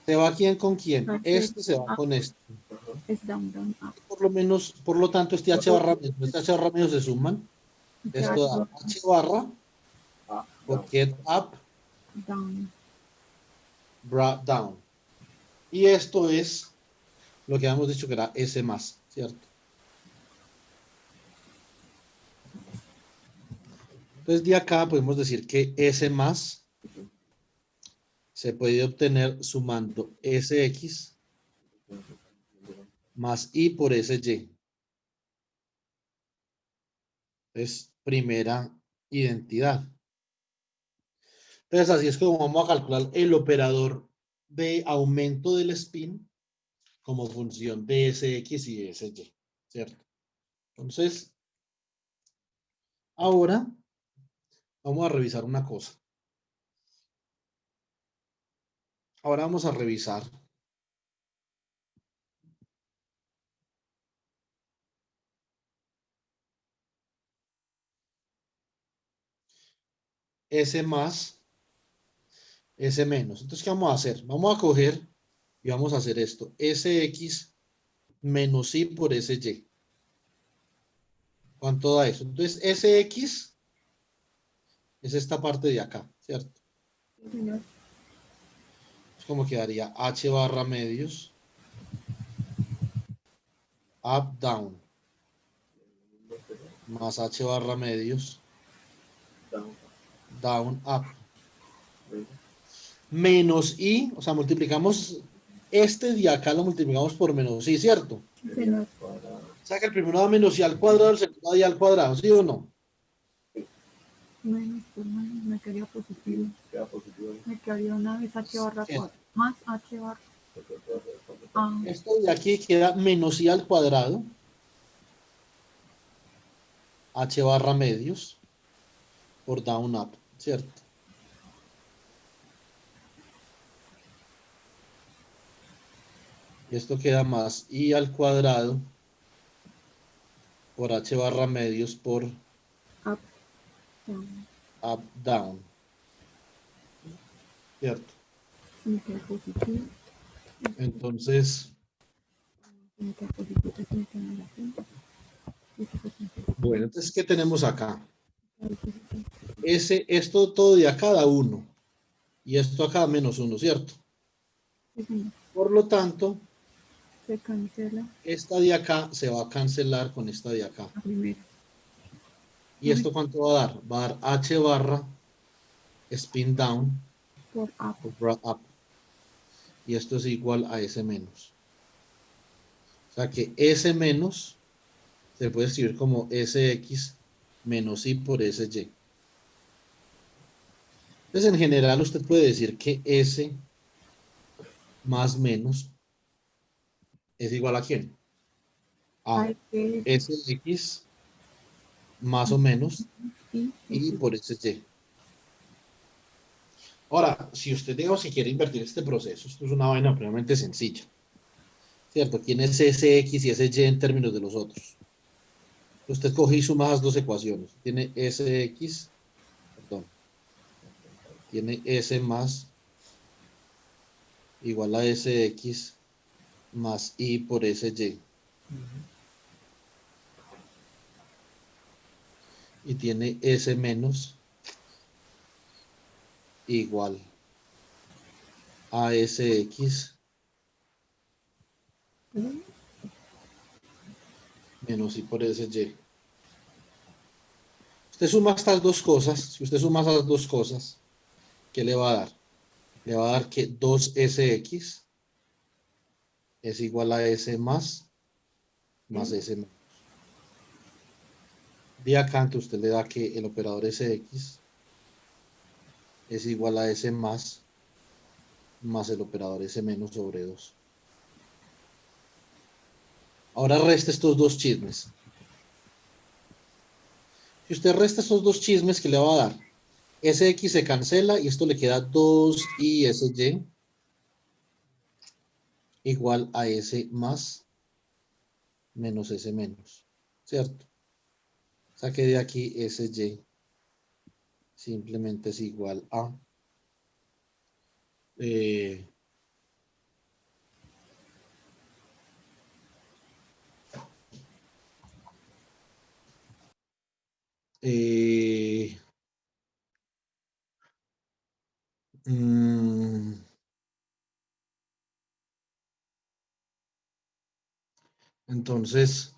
S1: ¿Se va quién con quién?
S4: Ajá.
S1: Este se va
S4: Up.
S1: con este.
S2: ajá.
S4: Es down, down, up.
S1: Por lo menos, por lo tanto, este H barra medios, este H barra medios se suman. Esto da H barra
S2: Up,
S1: por
S2: down.
S1: get up,
S4: Down.
S1: bra down. Y esto es lo que habíamos dicho que era S más, ¿cierto? Entonces de acá podemos decir que S más se puede obtener sumando SX más I por SY. Es primera identidad. Entonces así es como vamos a calcular el operador de aumento del spin como función de SX y SY, ¿cierto? Entonces, ahora vamos a revisar una cosa. Ahora vamos a revisar S más, S menos. Entonces, ¿qué vamos a hacer? Vamos a coger y vamos a hacer esto. SX menos I por SY. ¿Cuánto da eso? Entonces, SX es esta parte de acá, ¿cierto?
S4: Sí, señor.
S1: Es como quedaría H barra medios, up, down, más H barra medios, down, up, menos I, o sea, multiplicamos este de acá, lo multiplicamos por menos I, ¿cierto?
S4: Sí, señor.
S1: O sea que el primero da menos I al cuadrado, el segundo da I al cuadrado, ¿sí o no?
S4: Menos por menos me quedaría positivo. Me quedaría una vez H barra
S1: Sí.
S4: 4 más H barra. Ah,
S1: Esto de aquí queda menos I al cuadrado, H barra medios, por down, up, ¿cierto? Y esto queda más I al cuadrado por H barra medios por
S4: up, down.
S1: up, down, ¿cierto?
S4: Me queda positivo.
S1: Entonces,
S4: Me queda positivo. Esto me queda negativo. Esto es positivo.
S1: bueno, entonces, ¿qué tenemos acá?
S4: Ahí positivo.
S1: Esto todo de acá da 1 y esto acá menos 1, ¿cierto?
S4: Sí, señor.
S1: Por lo tanto,
S4: Se cancela
S1: esta de acá se va a cancelar con esta de acá.
S4: la primera.
S1: ¿Y esto cuánto va a dar? Va a dar H barra spin down
S4: Por up.
S1: por up. Y esto es igual a S menos. O sea que S menos se puede escribir como SX menos I por SY. Entonces, en general, usted puede decir que S más menos es igual a ¿quién? A
S4: Hay que
S1: SX más o menos
S4: y
S1: I por SY. Ahora, si usted digamos que quiere invertir este proceso, esto es una vaina realmente sencilla, ¿cierto? ¿Quién es SX y SY en términos de los otros? Usted coge y suma las dos ecuaciones. Tiene SX, perdón, tiene S más igual a SX más I por SY. Y tiene S menos igual a SX menos I por SY. Usted suma estas dos cosas, si usted suma esas dos cosas, ¿qué le va a dar? Le va a dar que 2SX es igual a S más S menos. De acá, entonces usted le da que el operador SX es igual a S más el operador S menos sobre 2. Ahora resta estos dos chismes. Si usted resta estos dos chismes, ¿qué le va a dar? SX se cancela y esto le queda 2ISY igual a S más menos S menos, ¿cierto? O sea que de aquí SY simplemente es igual a eh, eh, mm, entonces,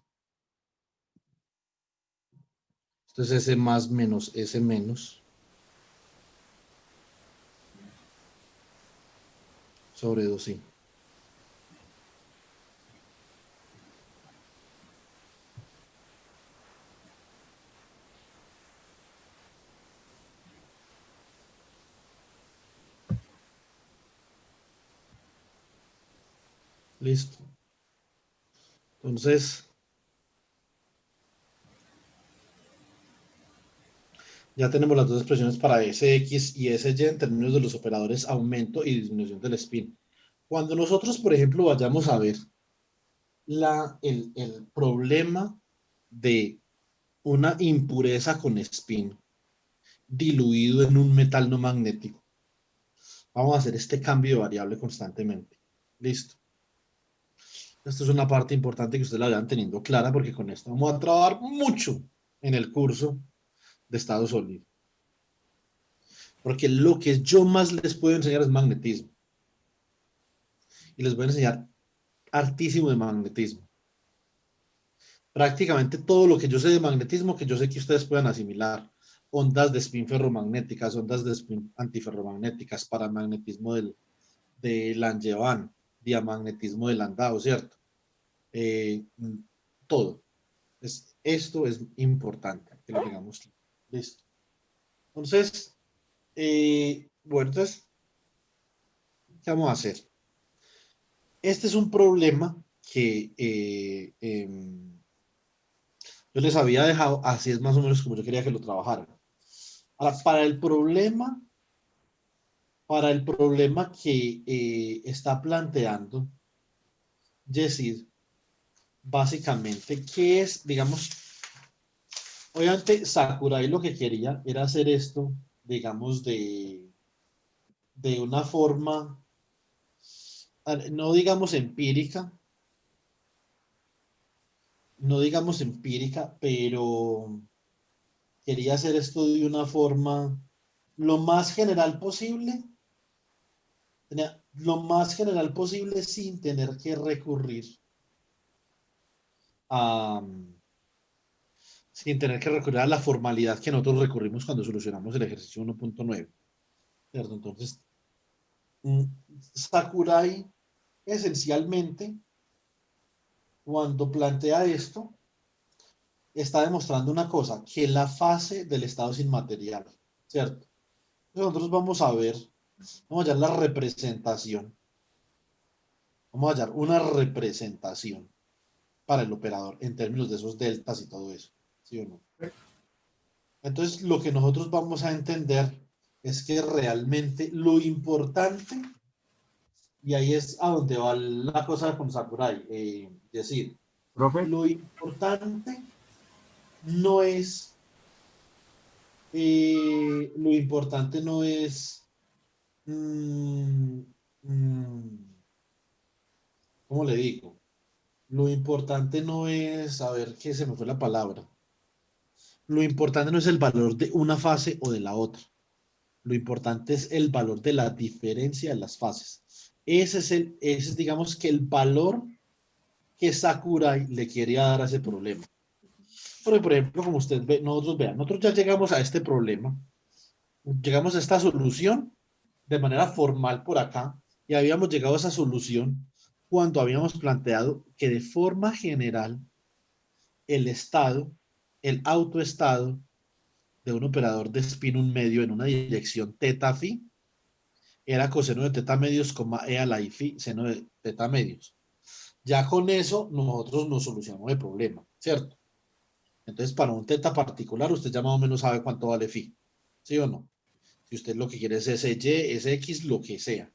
S1: esto es S más menos S menos sobre 2i. Listo. Entonces, ya tenemos las dos expresiones para SX y SY en términos de los operadores aumento y disminución del spin. Cuando nosotros, por ejemplo, vayamos a ver el problema de una impureza con spin diluido en un metal no magnético, vamos a hacer este cambio de variable constantemente. Listo. Esto es una parte importante que ustedes la vayan teniendo clara porque con esto vamos a trabajar mucho en el curso de estado sólido. Porque lo que yo más les puedo enseñar es magnetismo. Y les voy a enseñar hartísimo de magnetismo. Prácticamente todo lo que yo sé de magnetismo, que yo sé que ustedes puedan asimilar. Ondas de spin ferromagnéticas, ondas de spin antiferromagnéticas, paramagnetismo de Langevin, diamagnetismo de Landau, ¿cierto? Eh, todo. Esto es importante, que lo tengamos claro. Listo. Entonces, bueno, entonces, ¿qué vamos a hacer? Este es un problema que yo les había dejado, así es más o menos como yo quería que lo trabajaran. Ahora, para el problema que está planteando Yesid, básicamente, ¿qué es, digamos, obviamente Sakurai lo que quería era hacer esto, digamos, de una forma, no digamos empírica, pero quería hacer esto de una forma lo más general posible, sin tener que recurrir a, a la formalidad que nosotros recurrimos cuando solucionamos el ejercicio 1.9, ¿cierto? Entonces, mm, Sakurai esencialmente, cuando plantea esto, está demostrando una cosa, que la fase del estado es inmaterial, ¿cierto? Nosotros vamos a hallar la representación, vamos a hallar una representación para el operador en términos de esos deltas y todo eso, ¿sí o no? Entonces, lo que nosotros vamos a entender es que realmente lo importante, y ahí es a donde va la cosa con Sakurai, es decir,
S3: Profe,
S1: lo importante no es, lo importante no es, mm, mm, ¿cómo le digo? Lo importante no es, a ver, ¿qué se me fue la palabra? Lo importante no es el valor de una fase o de la otra. Lo importante es el valor de la diferencia de las fases. Ese es, digamos, que el valor que Sakurai le quería dar a ese problema. Porque, por ejemplo, como usted ve, nosotros ya llegamos a este problema, llegamos a esta solución de manera formal por acá, y habíamos llegado a esa solución cuando habíamos planteado que de forma general el estado, el autoestado de un operador de spin un medio en una dirección teta phi era coseno de teta medios, e a la i phi, seno de teta medios. Ya con eso nosotros nos solucionamos el problema, ¿cierto? Entonces, para un teta particular, usted ya más o menos sabe cuánto vale phi, ¿sí o no? Si usted lo que quiere es ese y, ese x, lo que sea.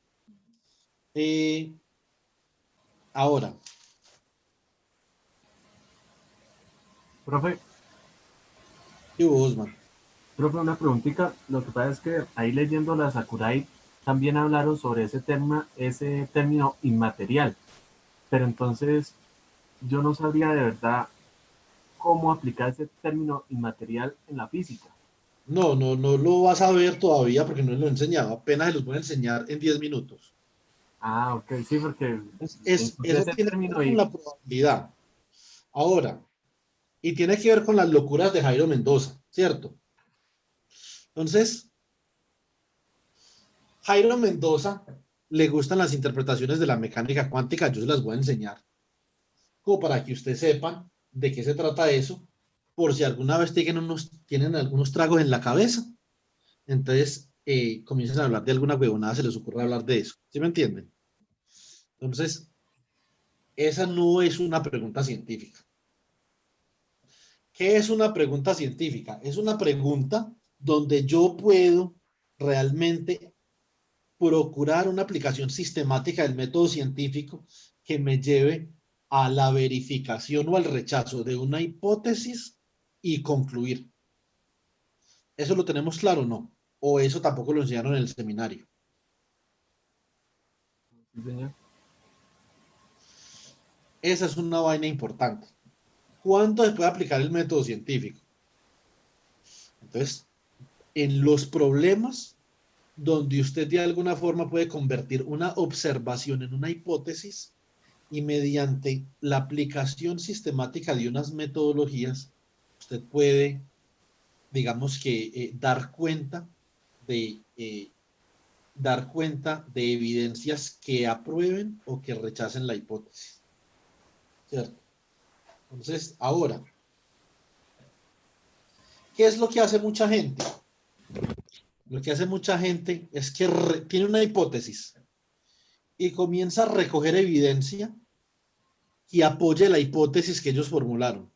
S1: Ahora,
S3: profe,
S1: ¿qué hubo, Osman?
S3: profe, una preguntita. Lo que pasa es que ahí leyendo la Sakurai también hablaron sobre ese término inmaterial. Pero entonces yo no sabría de verdad cómo aplicar ese término inmaterial en la física.
S1: No, no, no lo vas a ver todavía porque no lo he enseñado. Apenas se los voy a enseñar en 10 minutos.
S3: Ah, ok, sí, porque encontré
S1: Eso
S3: ese
S1: tiene que
S3: término
S1: ver con
S3: y...
S1: la probabilidad. Ahora, y tiene que ver con las locuras de Jairo Mendoza, ¿cierto? Entonces, Jairo Mendoza le gustan las interpretaciones de la mecánica cuántica, yo se las voy a enseñar, como para que ustedes sepan de qué se trata eso, por si alguna vez tienen algunos tragos en la cabeza, entonces comiencen a hablar de alguna huevonada, se les ocurre hablar de eso, ¿sí me entienden? Entonces, esa no es una pregunta científica. ¿Qué es una pregunta científica? Es una pregunta donde yo puedo realmente procurar una aplicación sistemática del método científico que me lleve a la verificación o al rechazo de una hipótesis y concluir. ¿Eso lo tenemos claro o no? ¿O eso tampoco lo enseñaron en el seminario?
S3: Sí, señor.
S1: Esa es una vaina importante. ¿Cuándo se puede aplicar el método científico? Entonces, en los problemas donde usted de alguna forma puede convertir una observación en una hipótesis y mediante la aplicación sistemática de unas metodologías, usted puede, digamos que, dar cuenta de evidencias que aprueben o que rechacen la hipótesis. ¿Cierto? Entonces, ahora, ¿qué es lo que hace mucha gente? Lo que hace mucha gente es que tiene una hipótesis y comienza a recoger evidencia y apoya la hipótesis que ellos formularon.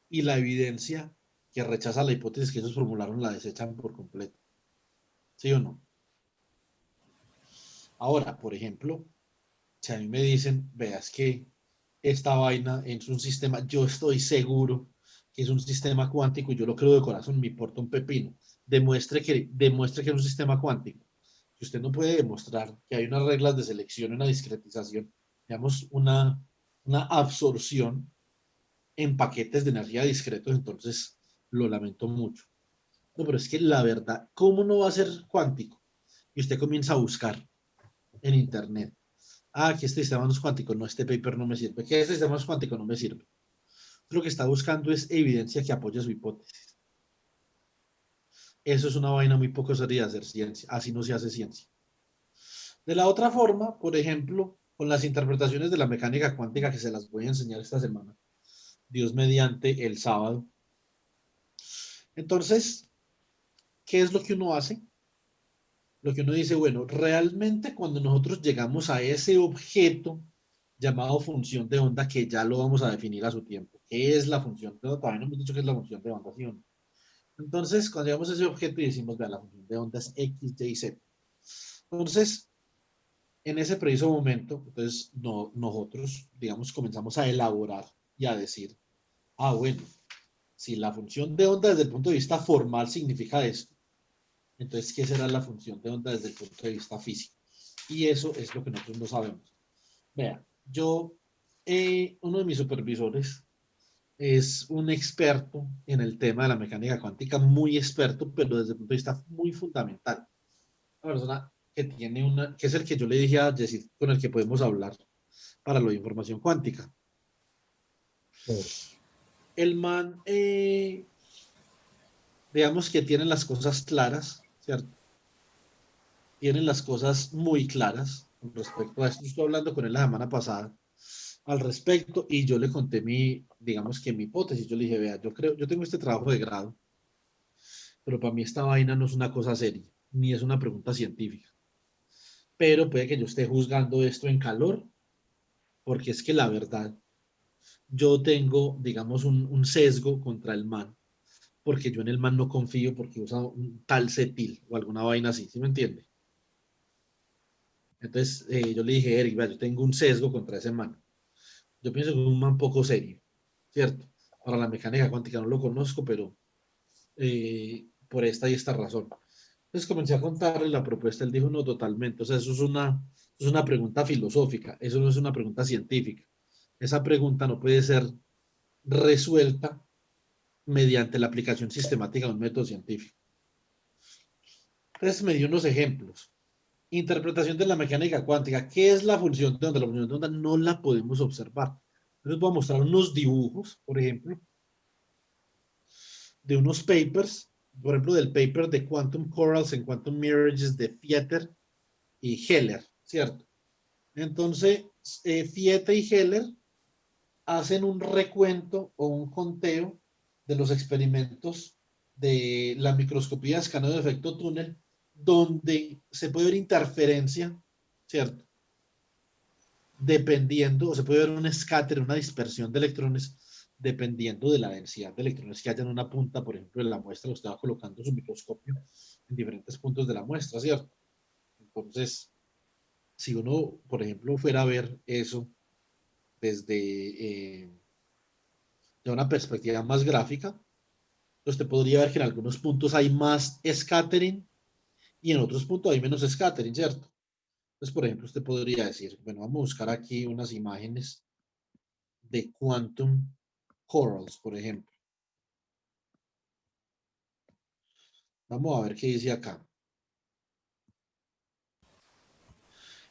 S1: Y la evidencia que rechaza la hipótesis que ellos formularon la desechan por completo. ¿Sí o no? Ahora, por ejemplo, si a mí me dicen, veas que esta vaina es un sistema, yo estoy seguro que es un sistema cuántico y yo lo creo de corazón, me importa un pepino. Demuestre que es un sistema cuántico. Si usted no puede demostrar que hay unas reglas de selección, una discretización, digamos, una absorción en paquetes de energía discretos, entonces lo lamento mucho. No, pero es que la verdad, ¿cómo no va a ser cuántico? Y usted comienza a buscar en internet. Ah, que este sistema no es cuántico, no, este paper no me sirve. Que este sistema no es cuántico, no me sirve. Lo que está buscando es evidencia que apoye su hipótesis. Eso es una vaina muy poco seria de hacer ciencia. Así no se hace ciencia. De la otra forma, por ejemplo, con las interpretaciones de la mecánica cuántica que se las voy a enseñar esta semana, Dios mediante el sábado. Entonces, ¿qué es lo que uno hace? Lo que uno dice, bueno, realmente cuando nosotros llegamos a ese objeto llamado función de onda, que ya lo vamos a definir a su tiempo, ¿qué es la función de onda? Todavía no hemos dicho qué es la función de onda, ¿sí o no? Entonces, cuando llegamos a ese objeto y decimos, vea, la función de onda es x, y, z. Entonces, en ese preciso momento, entonces nosotros, digamos, comenzamos a elaborar y a decir, ah, bueno, si la función de onda desde el punto de vista formal significa esto, entonces, ¿qué será la función de onda desde el punto de vista físico? Y eso es lo que nosotros no sabemos. Vea, uno de mis supervisores es un experto en el tema de la mecánica cuántica, muy experto, pero desde el punto de vista muy fundamental. Una persona que es el que yo le dije a Jessy, con el que podemos hablar para lo de información cuántica. El man, digamos que tiene las cosas claras, ¿cierto? Tienen las cosas muy claras con respecto a esto. Estoy hablando con él la semana pasada al respecto y yo le conté digamos que mi hipótesis. Yo le dije, vea, yo tengo este trabajo de grado, pero para mí esta vaina no es una cosa seria, ni es una pregunta científica. Pero puede que yo esté juzgando esto en calor, porque es que la verdad, yo tengo, digamos, un sesgo contra el man, porque yo en el man no confío porque usa un tal cetil o alguna vaina así, ¿sí me entiende? Entonces yo le dije, Eric, vea, yo tengo un sesgo contra ese man. Yo pienso que es un man poco serio, ¿cierto? Ahora la mecánica cuántica no lo conozco, pero por esta y esta razón. Entonces comencé a contarle la propuesta, él dijo, no, totalmente, o sea, es una pregunta filosófica, eso no es una pregunta científica. Esa pregunta no puede ser resuelta mediante la aplicación sistemática de un método científico. Entonces me dio unos ejemplos. Interpretación de la mecánica cuántica. ¿Qué es la función de onda? La función de onda no la podemos observar. Entonces voy a mostrar unos dibujos, por ejemplo, de unos papers, por ejemplo, del paper de Quantum Corals and Quantum Mirrors de Fieter y Heller, ¿cierto? Entonces, Fieter y Heller hacen un recuento o un conteo de los experimentos de la microscopía de escaneo de efecto túnel, donde se puede ver interferencia, ¿cierto? Dependiendo, o se puede ver un scatter, una dispersión de electrones, dependiendo de la densidad de electrones que haya en una punta, por ejemplo, en la muestra, usted va colocando su microscopio en diferentes puntos de la muestra, ¿cierto? Entonces, si uno, por ejemplo, fuera a ver eso desde de una perspectiva más gráfica, usted podría ver que en algunos puntos hay más scattering y en otros puntos hay menos scattering, ¿cierto? Entonces, por ejemplo, usted podría decir, bueno, vamos a buscar aquí unas imágenes de quantum corals, por ejemplo. Vamos a ver qué dice acá.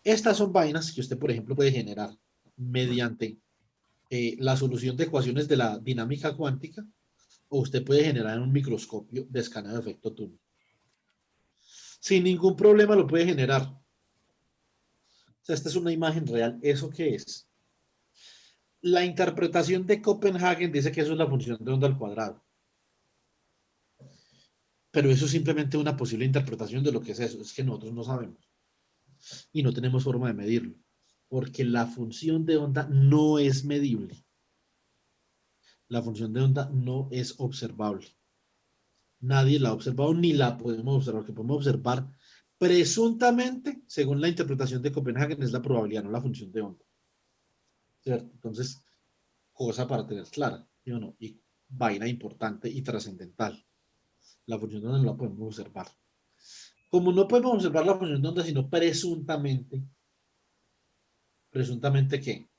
S1: Estas son vainas que usted, por ejemplo, puede generar mediante la solución de ecuaciones de la dinámica cuántica, o usted puede generar en un microscopio de escaneo de efecto túnel. Sin ningún problema lo puede generar. O sea, esta es una imagen real. ¿Eso qué es? La interpretación de Copenhagen dice que eso es la función de onda al cuadrado. Pero eso es simplemente una posible interpretación de lo que es eso. Es que nosotros no sabemos. Y no tenemos forma de medirlo. Porque la función de onda no es medible. La función de onda no es observable. Nadie la ha observado ni la podemos observar. Lo que podemos observar presuntamente, según la interpretación de Copenhagen, es la probabilidad, no la función de onda. ¿Cierto? Entonces, cosa para tener clara, ¿sí o no? Y vaina importante y trascendental. La función de onda no la podemos observar. Como no podemos observar la función de onda, sino presuntamente, ¿presuntamente qué?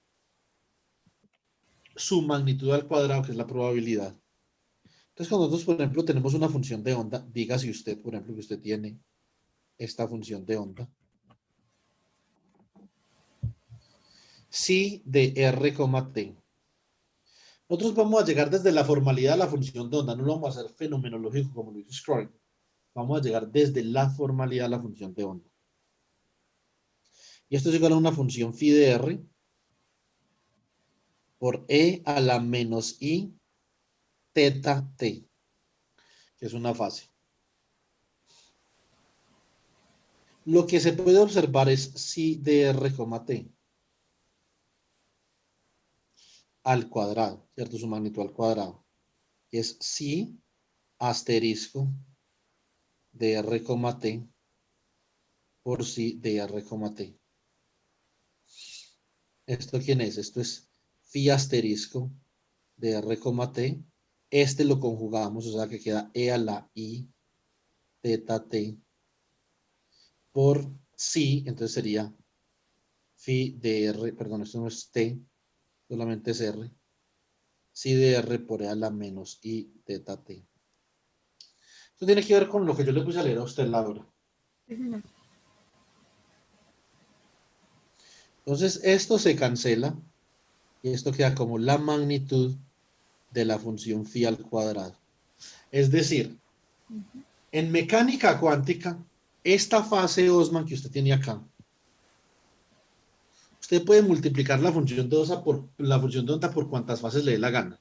S1: Su magnitud al cuadrado, que es la probabilidad. Entonces, cuando nosotros, por ejemplo, tenemos una función de onda, diga si usted, por ejemplo, que usted tiene esta función de onda, psi de r, t. Nosotros vamos a llegar desde la formalidad a la función de onda, no lo vamos a hacer fenomenológico como lo hizo Schrödinger. Vamos a llegar desde la formalidad a la función de onda. Y esto es igual a una función phi de r por e a la menos i teta t, que es una fase. Lo que se puede observar es psi de r, t al cuadrado, ¿cierto? Su magnitud al cuadrado. Es psi asterisco de r, t por psi de r, t. ¿Esto quién es? Esto es phi asterisco de r, t. Este lo conjugamos, o sea que queda e a la i teta t por psi, entonces sería phi de r, perdón, esto no es t, solamente es r, psi de r por e a la menos i teta t. Esto tiene que ver con lo que yo le puse a leer a usted, Laura. Entonces, esto se cancela y esto queda como la magnitud de la función phi al cuadrado. Es decir, en mecánica cuántica, esta fase Osman que usted tiene acá, usted puede multiplicar la función de onda por cuantas fases le dé la gana.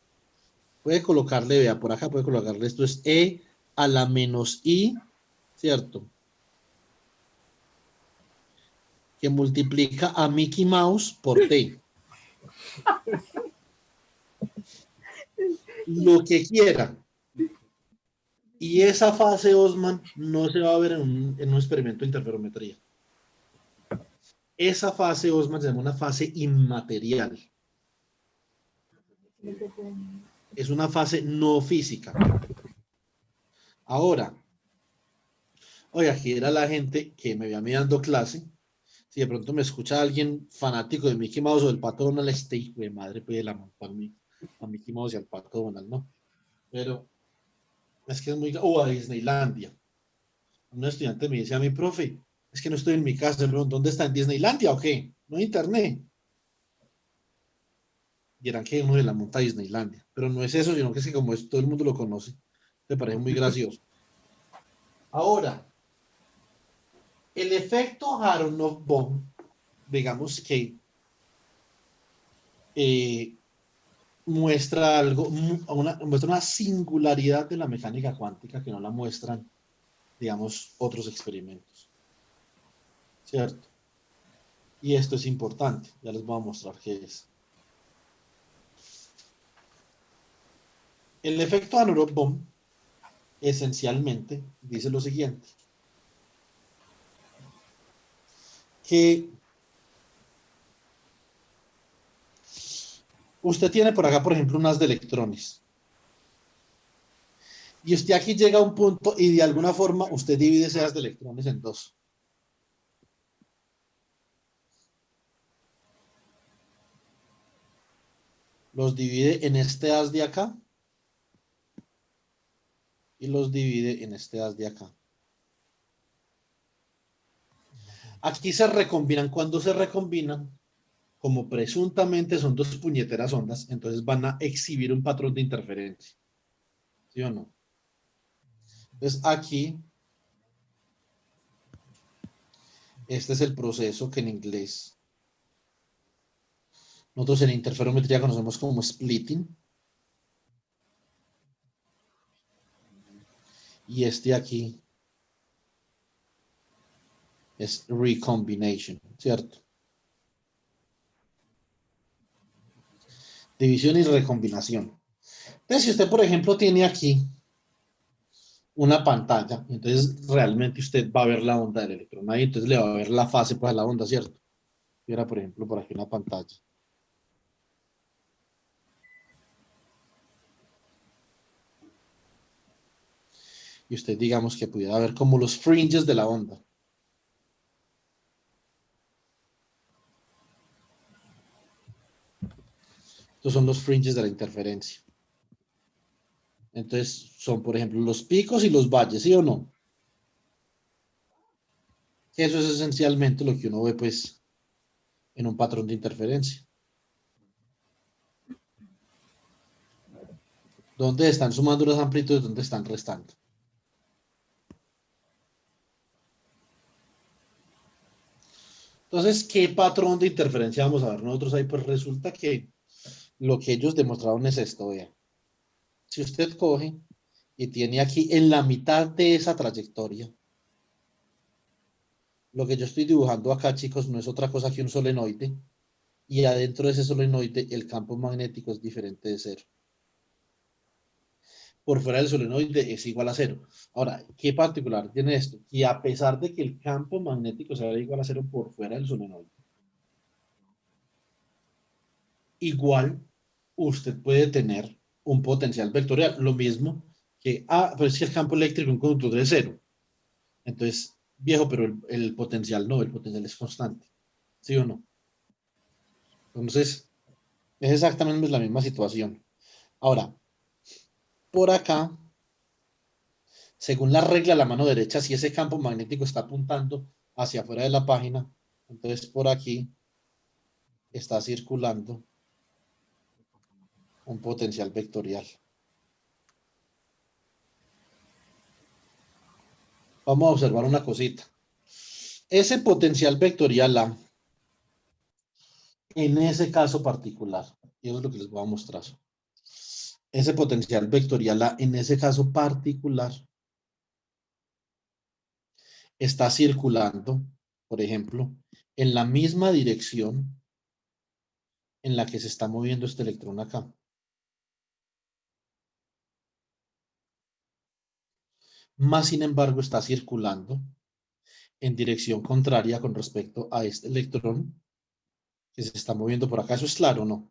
S1: Puede colocarle, vea, por acá puede colocarle, esto es e a la menos i, ¿cierto? Que multiplica a Mickey Mouse por t. Lo que quiera. Y esa fase Osman no se va a ver en un experimento de interferometría. Esa fase Osman se llama una fase inmaterial. Es una fase no física. Ahora, oye, aquí era la gente que me veía dando clase. Si de pronto me escucha alguien fanático de Mickey Mouse o del Pato Donald, este hijo de madre puede la mano a Mickey Mouse y al Pato Donald, ¿no? Pero es que es muy... O a Disneylandia. Un estudiante me dice a mi profe, es que no estoy en mi casa. Le pregunto, ¿dónde está? ¿En Disneylandia o qué? No hay internet. Y eran que uno se la monta a Disneylandia. Pero no es eso, sino que es que como todo el mundo lo conoce, me parece muy gracioso. Ahora, el efecto Aharonov-Bohm, digamos que muestra algo, muestra una singularidad de la mecánica cuántica que no la muestran, digamos, otros experimentos. ¿Cierto? Y esto es importante, ya les voy a mostrar qué es. El efecto Aharonov-Bohm esencialmente dice lo siguiente, que usted tiene por acá, por ejemplo, unas de electrones. Y usted aquí llega a un punto y de alguna forma usted divide esas de electrones en dos. Los divide en este haz de acá y los divide en este haz de acá. Aquí se recombinan. Cuando se recombinan, como presuntamente son dos puñeteras ondas, entonces van a exhibir un patrón de interferencia. ¿Sí o no? Entonces aquí, este es el proceso que en inglés nosotros en interferometría conocemos como splitting. Y este aquí es recombination, ¿cierto? División y recombinación. Entonces, si usted, por ejemplo, tiene aquí una pantalla, entonces realmente usted va a ver la onda del electrón ahí, entonces le va a ver la fase pues, de la onda, ¿cierto? Y ahora, por ejemplo, por aquí una pantalla. Y usted, digamos, que pudiera ver como los fringes de la onda. Estos son los fringes de la interferencia. Entonces, son, por ejemplo, los picos y los valles, ¿sí o no? Eso es esencialmente lo que uno ve, pues, en un patrón de interferencia. ¿Dónde están sumando las amplitudes? ¿Dónde están restando? Entonces, ¿qué patrón de interferencia vamos a ver nosotros ahí? Pues resulta que lo que ellos demostraron es esto, vea. Si usted coge y tiene aquí en la mitad de esa trayectoria, lo que yo estoy dibujando acá, chicos, no es otra cosa que un solenoide, y adentro de ese solenoide el campo magnético es diferente de cero. Por fuera del solenoide es igual a cero. Ahora, ¿qué particular tiene esto? Que a pesar de que el campo magnético sea igual a cero por fuera del solenoide, igual usted puede tener un potencial vectorial, lo mismo que, pero es que el campo eléctrico en un conductor es cero. Entonces, viejo, pero el potencial no, el potencial es constante. ¿Sí o no? Entonces, es exactamente la misma situación. Ahora, por acá, según la regla de la mano derecha, si ese campo magnético está apuntando hacia afuera de la página, entonces por aquí está circulando un potencial vectorial. Vamos a observar una cosita. Ese potencial vectorial A, en ese caso particular, y eso es lo que les voy a mostrar. Ese potencial vectorial A, en ese caso particular, está circulando, por ejemplo, en la misma dirección en la que se está moviendo este electrón acá. Más sin embargo, está circulando en dirección contraria con respecto a este electrón que se está moviendo por acá. ¿Eso es claro o no?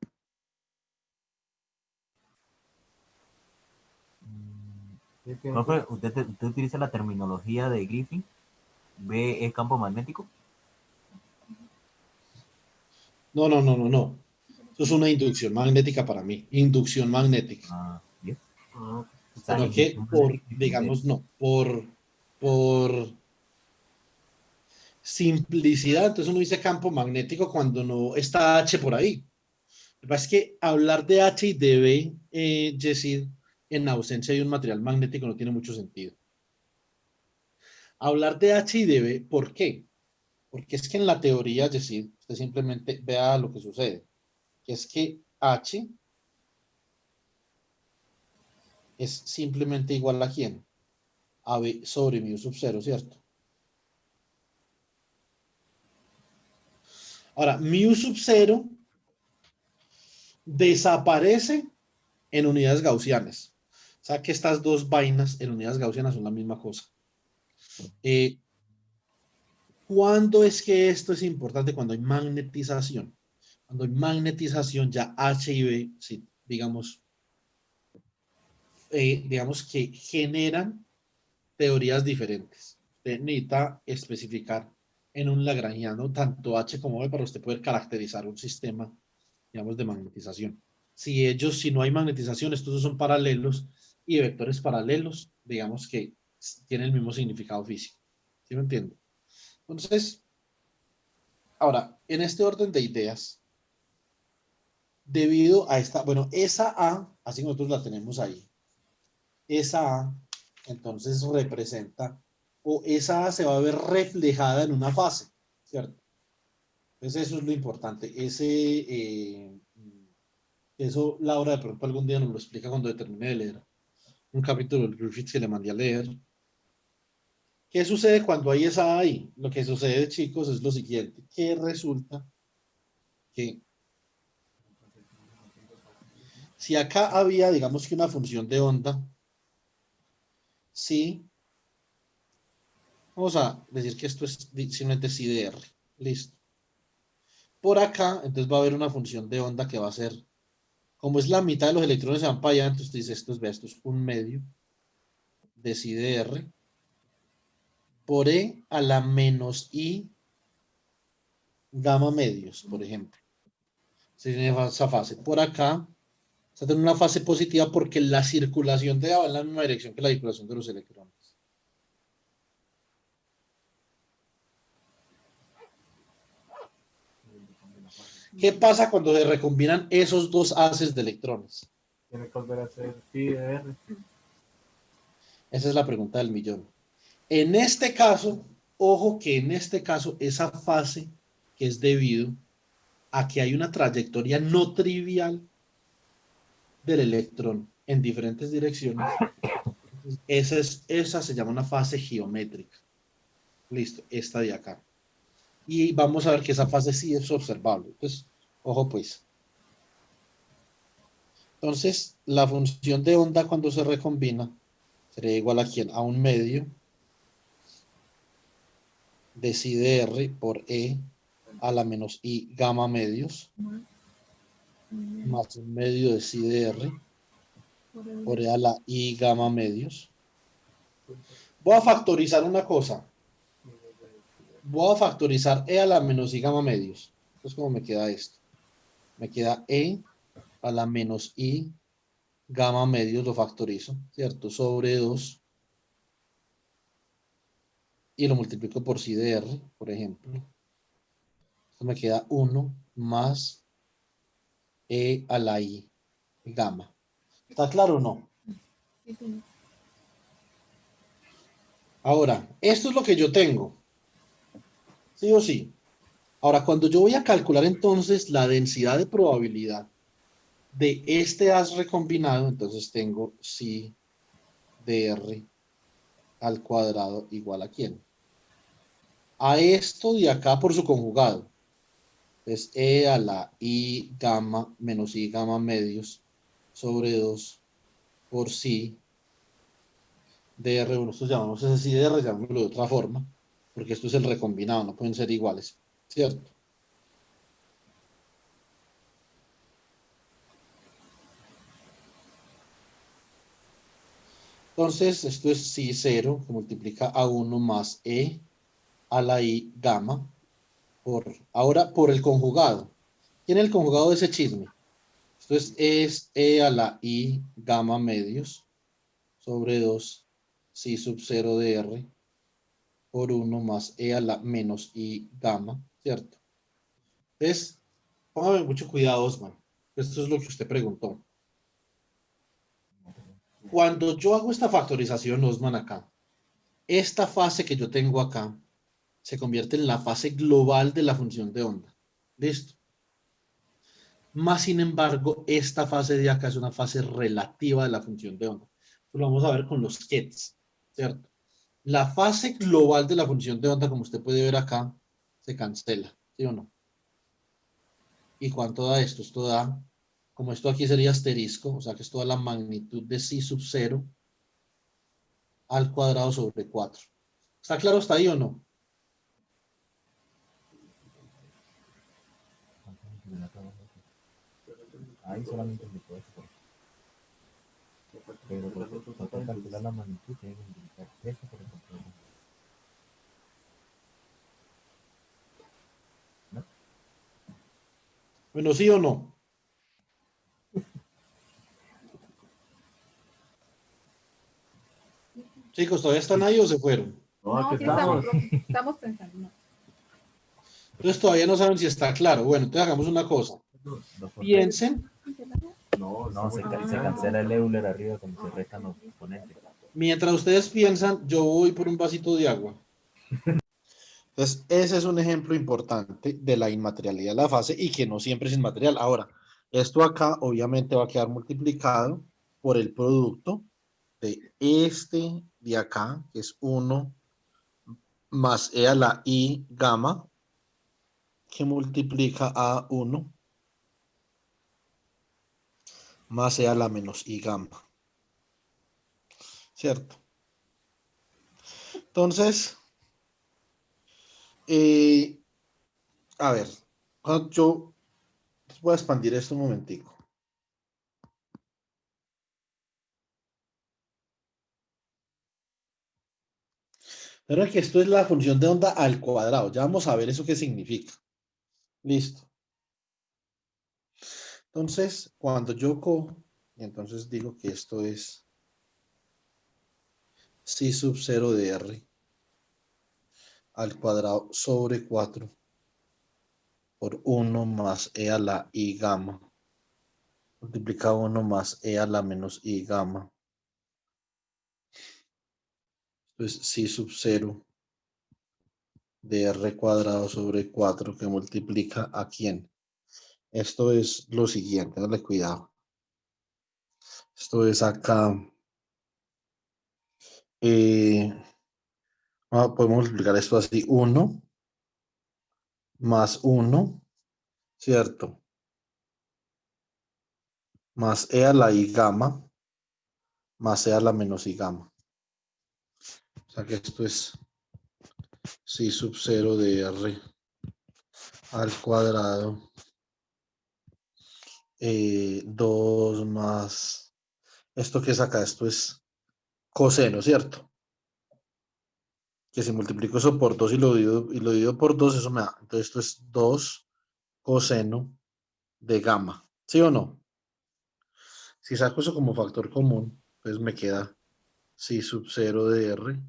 S5: Profe, ¿usted utiliza la terminología de Griffin? ¿Ve el campo magnético?
S1: No, no, no, no, no. Eso es una inducción magnética para mí. Inducción magnética.
S5: Ah, bien.
S3: Ah,
S5: O sea,
S1: Sino que
S5: inducción
S1: por,
S5: magnética Griffin ve.
S1: digamos, no, por simplicidad, entonces uno dice campo magnético cuando no está H por ahí. Lo que pasa es que hablar de H y de B, Yesid, en ausencia de un material magnético no tiene mucho sentido. Hablar de H y de B, ¿por qué? Porque es que en la teoría, Yesid, usted simplemente vea lo que sucede, que es que H es simplemente igual a ¿quién? A B sobre mu sub 0, ¿cierto? Ahora, mu sub 0 desaparece en unidades gaussianas. O sea que estas dos vainas en unidades gaussianas son la misma cosa. ¿Cuándo es que esto es importante? Cuando hay magnetización. Cuando hay magnetización, ya H y B, sí, digamos que generan teorías diferentes. Usted necesita especificar en un lagrangiano tanto H como B para usted poder caracterizar un sistema, digamos, de magnetización. Si no hay magnetización, estos son paralelos y vectores paralelos, digamos que tienen el mismo significado físico. ¿Sí me entiende? Entonces, Ahora, en este orden de ideas, debido a esta, bueno, esa A, así nosotros la tenemos ahí, esa A, entonces representa, o esa A se va a ver reflejada en una fase, ¿cierto? Entonces eso es lo importante. Eso Laura de pronto algún día nos lo explica cuando termine de leer un capítulo del Griffith que le mandé a leer. ¿Qué sucede cuando hay esa A ahí? Lo que sucede, chicos, es lo siguiente, que resulta que si acá había, digamos que una función de onda, sí, vamos a decir que esto es simplemente psi de R, listo. Por acá, entonces va a haber una función de onda que va a ser, como es la mitad de los electrones se van para allá, entonces dice, esto es un medio de psi de R por E a la menos I gamma medios, por ejemplo. Se tiene esa fase. Por acá, se tiene una fase positiva porque la circulación de A va en la misma dirección que la circulación de los electrones. ¿Qué pasa cuando se recombinan esos dos haces de electrones?
S3: Tiene que volver a ser phi de R.
S1: Esa es la pregunta del millón. En este caso, ojo que en este caso, esa fase que es debido a que hay una trayectoria no trivial del electrón en diferentes direcciones, esa se llama una fase geométrica. Listo, esta de acá. Y vamos a ver que esa fase sí es observable. Entonces, ojo pues. Entonces, la función de onda cuando se recombina sería igual a ¿quién? A un medio de psi de R por E a la menos I gamma medios más un medio de psi de R por E a la I gamma medios. Voy a factorizar una cosa. Voy a factorizar E a la menos I gamma medios. Entonces, ¿cómo me queda esto? Me queda E a la menos I gamma medios, lo factorizo, ¿cierto? Sobre 2 y lo multiplico por psi de R, por ejemplo. Esto me queda 1 más E a la I gamma. ¿Está claro o no?
S4: Sí, señor.
S1: Ahora, esto es lo que yo tengo. ¿Sí o sí? Ahora, cuando yo voy a calcular entonces la densidad de probabilidad de este haz recombinado, entonces tengo psi de R al cuadrado igual a ¿quién? A esto de acá por su conjugado. Es E a la I gamma menos I gamma medios sobre 2 por psi de R. Bueno, nosotros llamamos ese psi de R, llamémoslo de otra forma, porque esto es el recombinado, no pueden ser iguales, ¿cierto? Entonces, esto es psi 0, que multiplica a 1 más E a la I gamma, ahora por el conjugado. ¿Quién es el conjugado de ese chisme? Esto es E a la I gamma medios sobre 2 psi sub 0 de R por 1 más E a la menos I gamma, ¿cierto? Entonces, póngame mucho cuidado, Osman. Esto es lo que usted preguntó. Cuando yo hago esta factorización, Osman, acá, esta fase que yo tengo acá se convierte en la fase global de la función de onda. ¿Listo? Más sin embargo, esta fase de acá es una fase relativa de la función de onda. Lo vamos a ver con los jets, ¿cierto? La fase global de la función de onda, como usted puede ver acá, se cancela, ¿sí o no? ¿Y cuánto da esto? Esto da, como esto aquí sería asterisco, o sea que es toda la magnitud de psi sub 0 al cuadrado sobre 4. ¿Está claro hasta ahí o no?
S5: Ahí solamente se puede eso. Pero para calcular la magnitud tiene que multiplicar eso por el completo. ¿No?
S1: Bueno, ¿sí o no? Chicos, ¿todavía están ahí o se fueron?
S3: No,
S4: No,
S3: aquí
S4: sí estamos,
S3: estamos.
S4: estamos pensando. No.
S1: Entonces todavía no saben si está claro. Bueno, entonces hagamos una cosa.
S5: 2 por 3.
S1: Piensen,
S2: No,
S5: No, se
S2: cancelando.
S5: cancela el Euler arriba cuando se restan los exponentes.
S1: mientras ustedes piensan, yo voy por un vasito de agua. Entonces, ese es un ejemplo importante de la inmaterialidad de la fase y que no siempre es inmaterial. Ahora, esto acá obviamente va a quedar multiplicado por el producto de este de acá, que es 1 más e a la i gamma, que multiplica a 1 más e a la menos i gamma. ¿Cierto? Entonces, eh, a ver, yo voy a expandir esto un momentico. Pero que esto es la función de onda al cuadrado. Ya vamos a ver eso qué significa. Listo. Entonces, cuando yo cojo, y entonces digo que esto es psi sub 0 de r al cuadrado sobre 4 por 1 más e a la i gamma, multiplicado 1 más e a la menos i gamma. Entonces, psi sub 0 de r cuadrado sobre 4 que multiplica a quién. Esto es lo siguiente, dale cuidado. Esto es acá. Podemos multiplicar esto así. 1 más 1, ¿cierto? Más e a la i gamma, más e a la menos i gamma. O sea que esto es psi sub 0 de r al cuadrado. 2 más... ¿Esto qué es acá? Esto es coseno, ¿cierto? Que si multiplico eso por 2 y lo divido por 2, eso me da. Entonces esto es 2 coseno de gamma. ¿Sí o no? Si saco eso como factor común, pues me queda psi sub 0 de r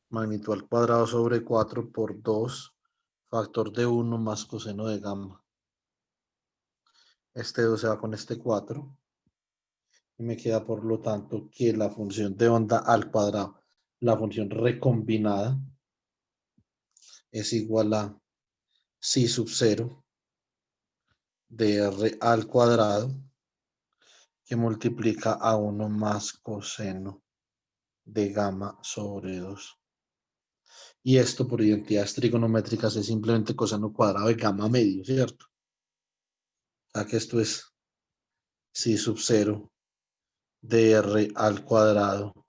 S1: magnitud al cuadrado sobre 4 por 2 factor de 1 más coseno de gamma. Este 2 se va con este 4 y me queda por lo tanto que la función de onda al cuadrado, la función recombinada, es igual a psi sub 0 de r al cuadrado que multiplica a 1 más coseno de gamma sobre 2. Y esto por identidades trigonométricas es simplemente coseno cuadrado de gamma medio, ¿cierto? O sea que esto es psi sub 0 de r al cuadrado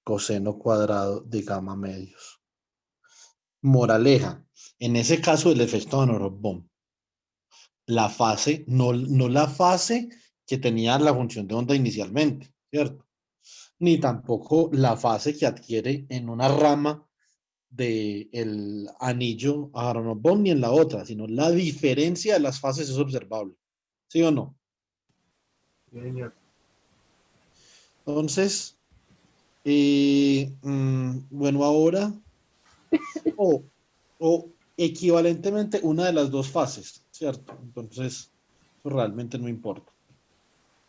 S1: coseno cuadrado de gamma medios. Moraleja, en ese caso el efecto Van Bohm, la fase, no la fase que tenía la función de onda inicialmente, ¿cierto? Ni tampoco la fase que adquiere en una rama del anillo Aharonov-Bohm ni en la otra, sino la diferencia de las fases es observable. ¿Sí o no?
S2: Sí, señor.
S1: Entonces, bueno, ahora, o equivalentemente una de las dos fases, ¿cierto? Entonces, eso realmente no importa.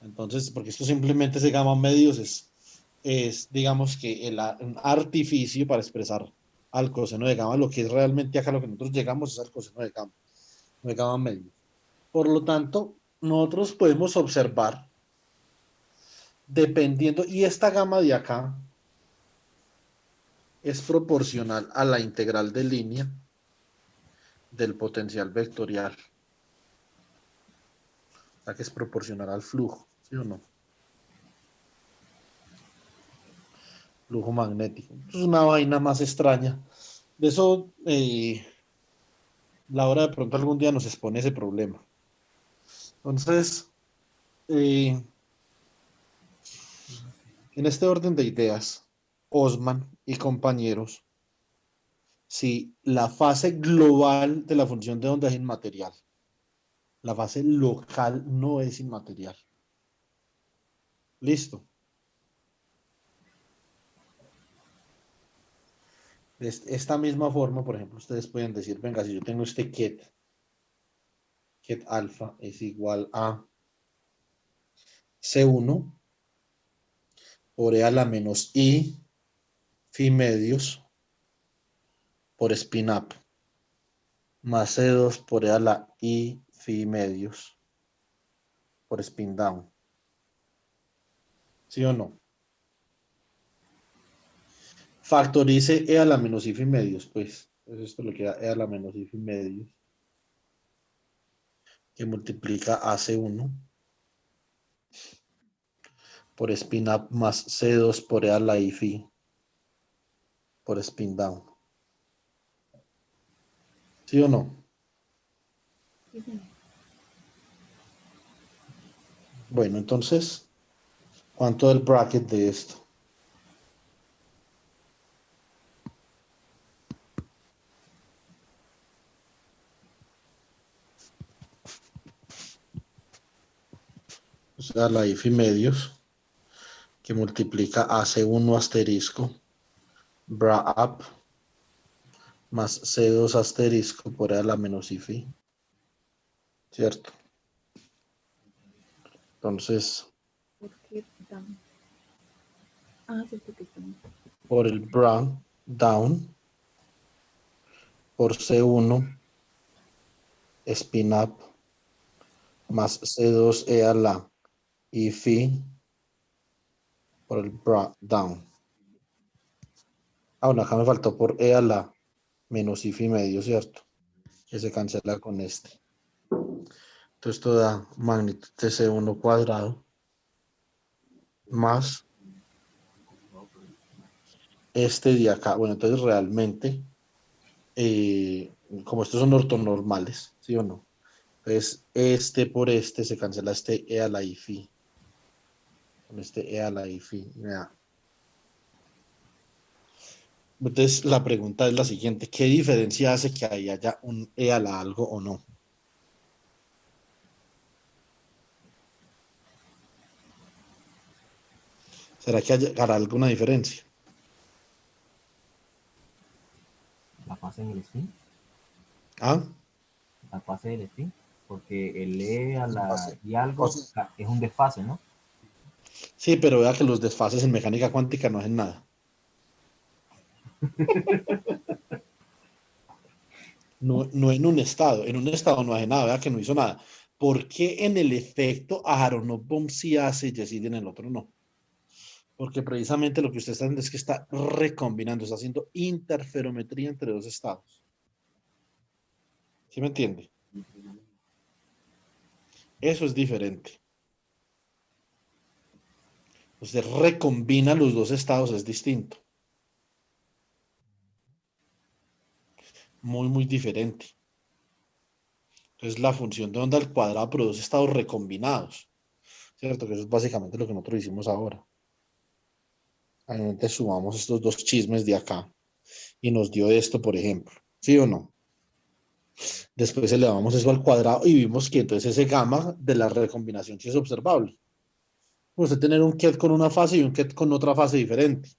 S1: Entonces, porque esto simplemente se gamma medios es digamos que un artificio para expresar al coseno de gamma, lo que es realmente acá lo que nosotros llegamos es al coseno de gamma medio. Por lo tanto, nosotros podemos observar, dependiendo, y esta gama de acá es proporcional a la integral de línea del potencial vectorial. O sea que es proporcional al flujo, ¿sí o no? Flujo magnético. Es una vaina más extraña. De eso, Laura de pronto algún día nos expone ese problema. Entonces, en este orden de ideas, Osman y compañeros, si la fase global de la función de onda es inmaterial, la fase local no es inmaterial. Listo. Esta misma forma, por ejemplo, ustedes pueden decir, venga, si yo tengo este ket alfa es igual a C1 por E a la menos I phi medios por spin up más C2 por E a la I phi medios por spin down. ¿Sí o no? Factorice E a la menos I phi medios, pues. Entonces esto le queda E a la menos I phi medios que multiplica a C1 por spin up más C2 por E a la I phi por spin down. ¿Sí o no?
S4: Sí, señor.
S1: Bueno, entonces, ¿cuánto es el bracket de esto? O sea, la I phi medios que multiplica a C1 asterisco bra up más C2 asterisco por E a la menos I phi. ¿Cierto? Entonces,
S4: ¿Por qué down? Ah, sí, porque estamos.
S1: por el bra down por C1 spin up más C2 E a la I phi por el bra down. Ah, bueno, acá me faltó por E a la menos I phi medio, ¿cierto? Que se cancela con este. Entonces esto da magnitud de C1 cuadrado más este de acá. Bueno, entonces realmente, como estos son ortonormales, ¿sí o no? Entonces este por este se cancela este E a la I phi. Con este E a la I phi. Entonces la pregunta es la siguiente. ¿Qué diferencia hace que ahí haya un E a la algo o no? ¿Será que hará alguna diferencia?
S5: La fase en el spin,
S1: ¿Ah?
S5: la fase del spin, porque el E a la y
S1: O
S5: algo
S1: sea,
S5: es un desfase, ¿no?
S1: sí, pero vea que los desfases en mecánica cuántica no hacen nada. No, no en un estado no hace nada, vea que no hizo nada. ¿Por qué en el efecto Aharonov Bohm sí hace y Yesid en el otro no? Porque precisamente lo que usted está haciendo es que está recombinando, está haciendo interferometría entre dos estados. ¿Sí me entiende? Eso es diferente. Usted recombina los dos estados, es distinto. Muy, muy diferente. Entonces la función de onda al cuadrado produce estados recombinados. ¿Cierto? Que eso es básicamente lo que nosotros hicimos ahora. Realmente sumamos estos dos chismes de acá y nos dio esto, por ejemplo. ¿Sí o no? Después elevamos eso al cuadrado y vimos que entonces ese gamma de la recombinación sí es observable. Usted tener un ket con una fase y un ket con otra fase diferente.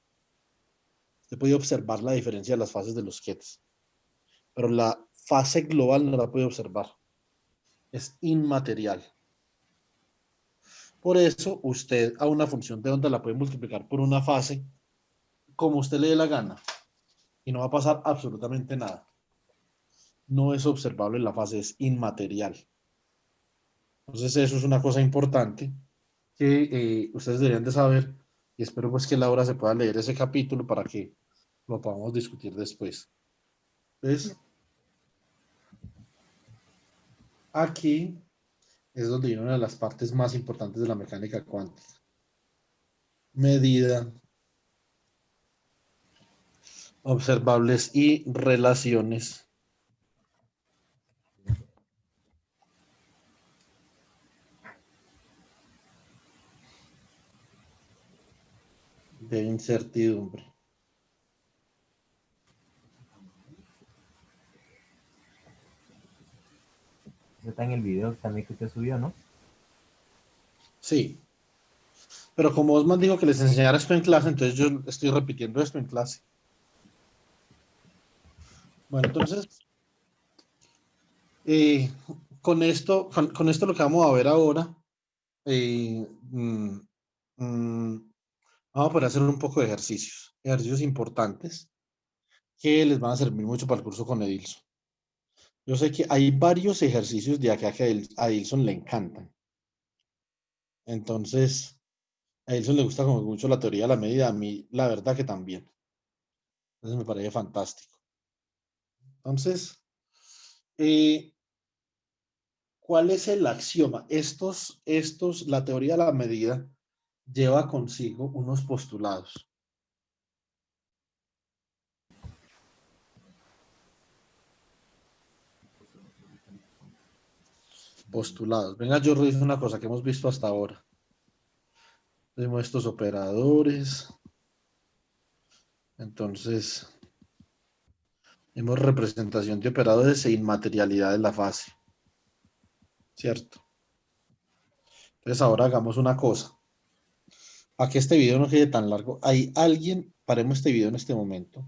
S1: Usted puede observar la diferencia de las fases de los kets, pero la fase global no la puede observar. Es inmaterial. Por eso usted a una función de onda la puede multiplicar por una fase como usted le dé la gana y no va a pasar absolutamente nada. No es observable la fase, es inmaterial. Entonces eso es una cosa importante que ustedes deberían de saber y espero pues que Laura se pueda leer ese capítulo para que lo podamos discutir después. Entonces, aquí es donde viene una de las partes más importantes de la mecánica cuántica. Medida, observables y relaciones de incertidumbre.
S5: Eso está en el video también que usted subió, ¿no?
S1: Sí, pero como Osman dijo que les enseñara esto en clase, entonces yo estoy repitiendo esto en clase. Bueno, entonces, eh, con esto lo que vamos a ver ahora, eh, mm, vamos a poder hacer un poco de ejercicios importantes que les van a servir mucho para el curso con Edilson. Yo sé que hay varios ejercicios de acá que a Edilson le encantan. Entonces, a Edilson le gusta como mucho la teoría de la medida, a mí la verdad que también. Entonces me parece fantástico. Entonces, eh, ¿cuál es el axioma? La teoría de la medida lleva consigo unos postulados. Postulados. Venga, yo reviso una cosa que hemos visto hasta ahora. Tenemos estos operadores. Entonces, tenemos representación de operadores e inmaterialidad de la fase. ¿Cierto? Entonces, ahora hagamos una cosa. Para que este video no quede tan largo, hay alguien, paremos este video en este momento.